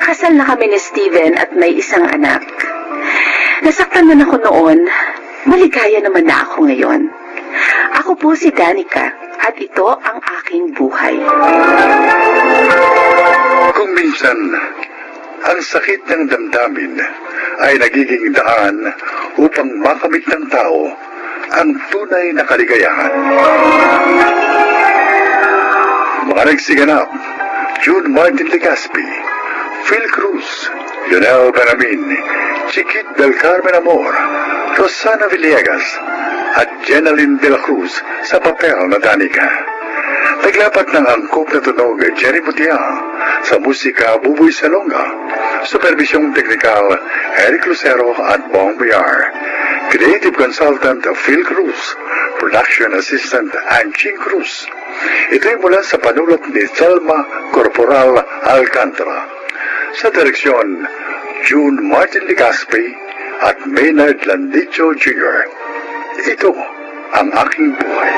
Kasal na kami ni Steven at may isang anak. Nasaktan man ako noon, maligaya naman na ako ngayon. Ako po si Danica at ito ang aking buhay. Kung minsan, ang sakit ng damdamin ay nagiging daan upang makamit ng tao ang tunay na kaligayahan. Mga nagsiganap, June Martin Legaspi, Phil Cruz, Lionel Benamin, Chiquit del Carmen Amor, Rosana Villegas, at Jenaline de la Cruz sa papel na Danica. Naglapat ng angkop na tunog Jerry Butiang, sa musika Buboy Salonga, supervisyong teknikal Eric Lucero at Bong Biar, creative consultant Phil Cruz, production assistant Anching Cruz. Ito'y mula sa panulat ni Thelma Corporal Alcantara. Sa direksyon, June Martin Legaspi at Maynard Landicho Jr. Ito ang aking buhay.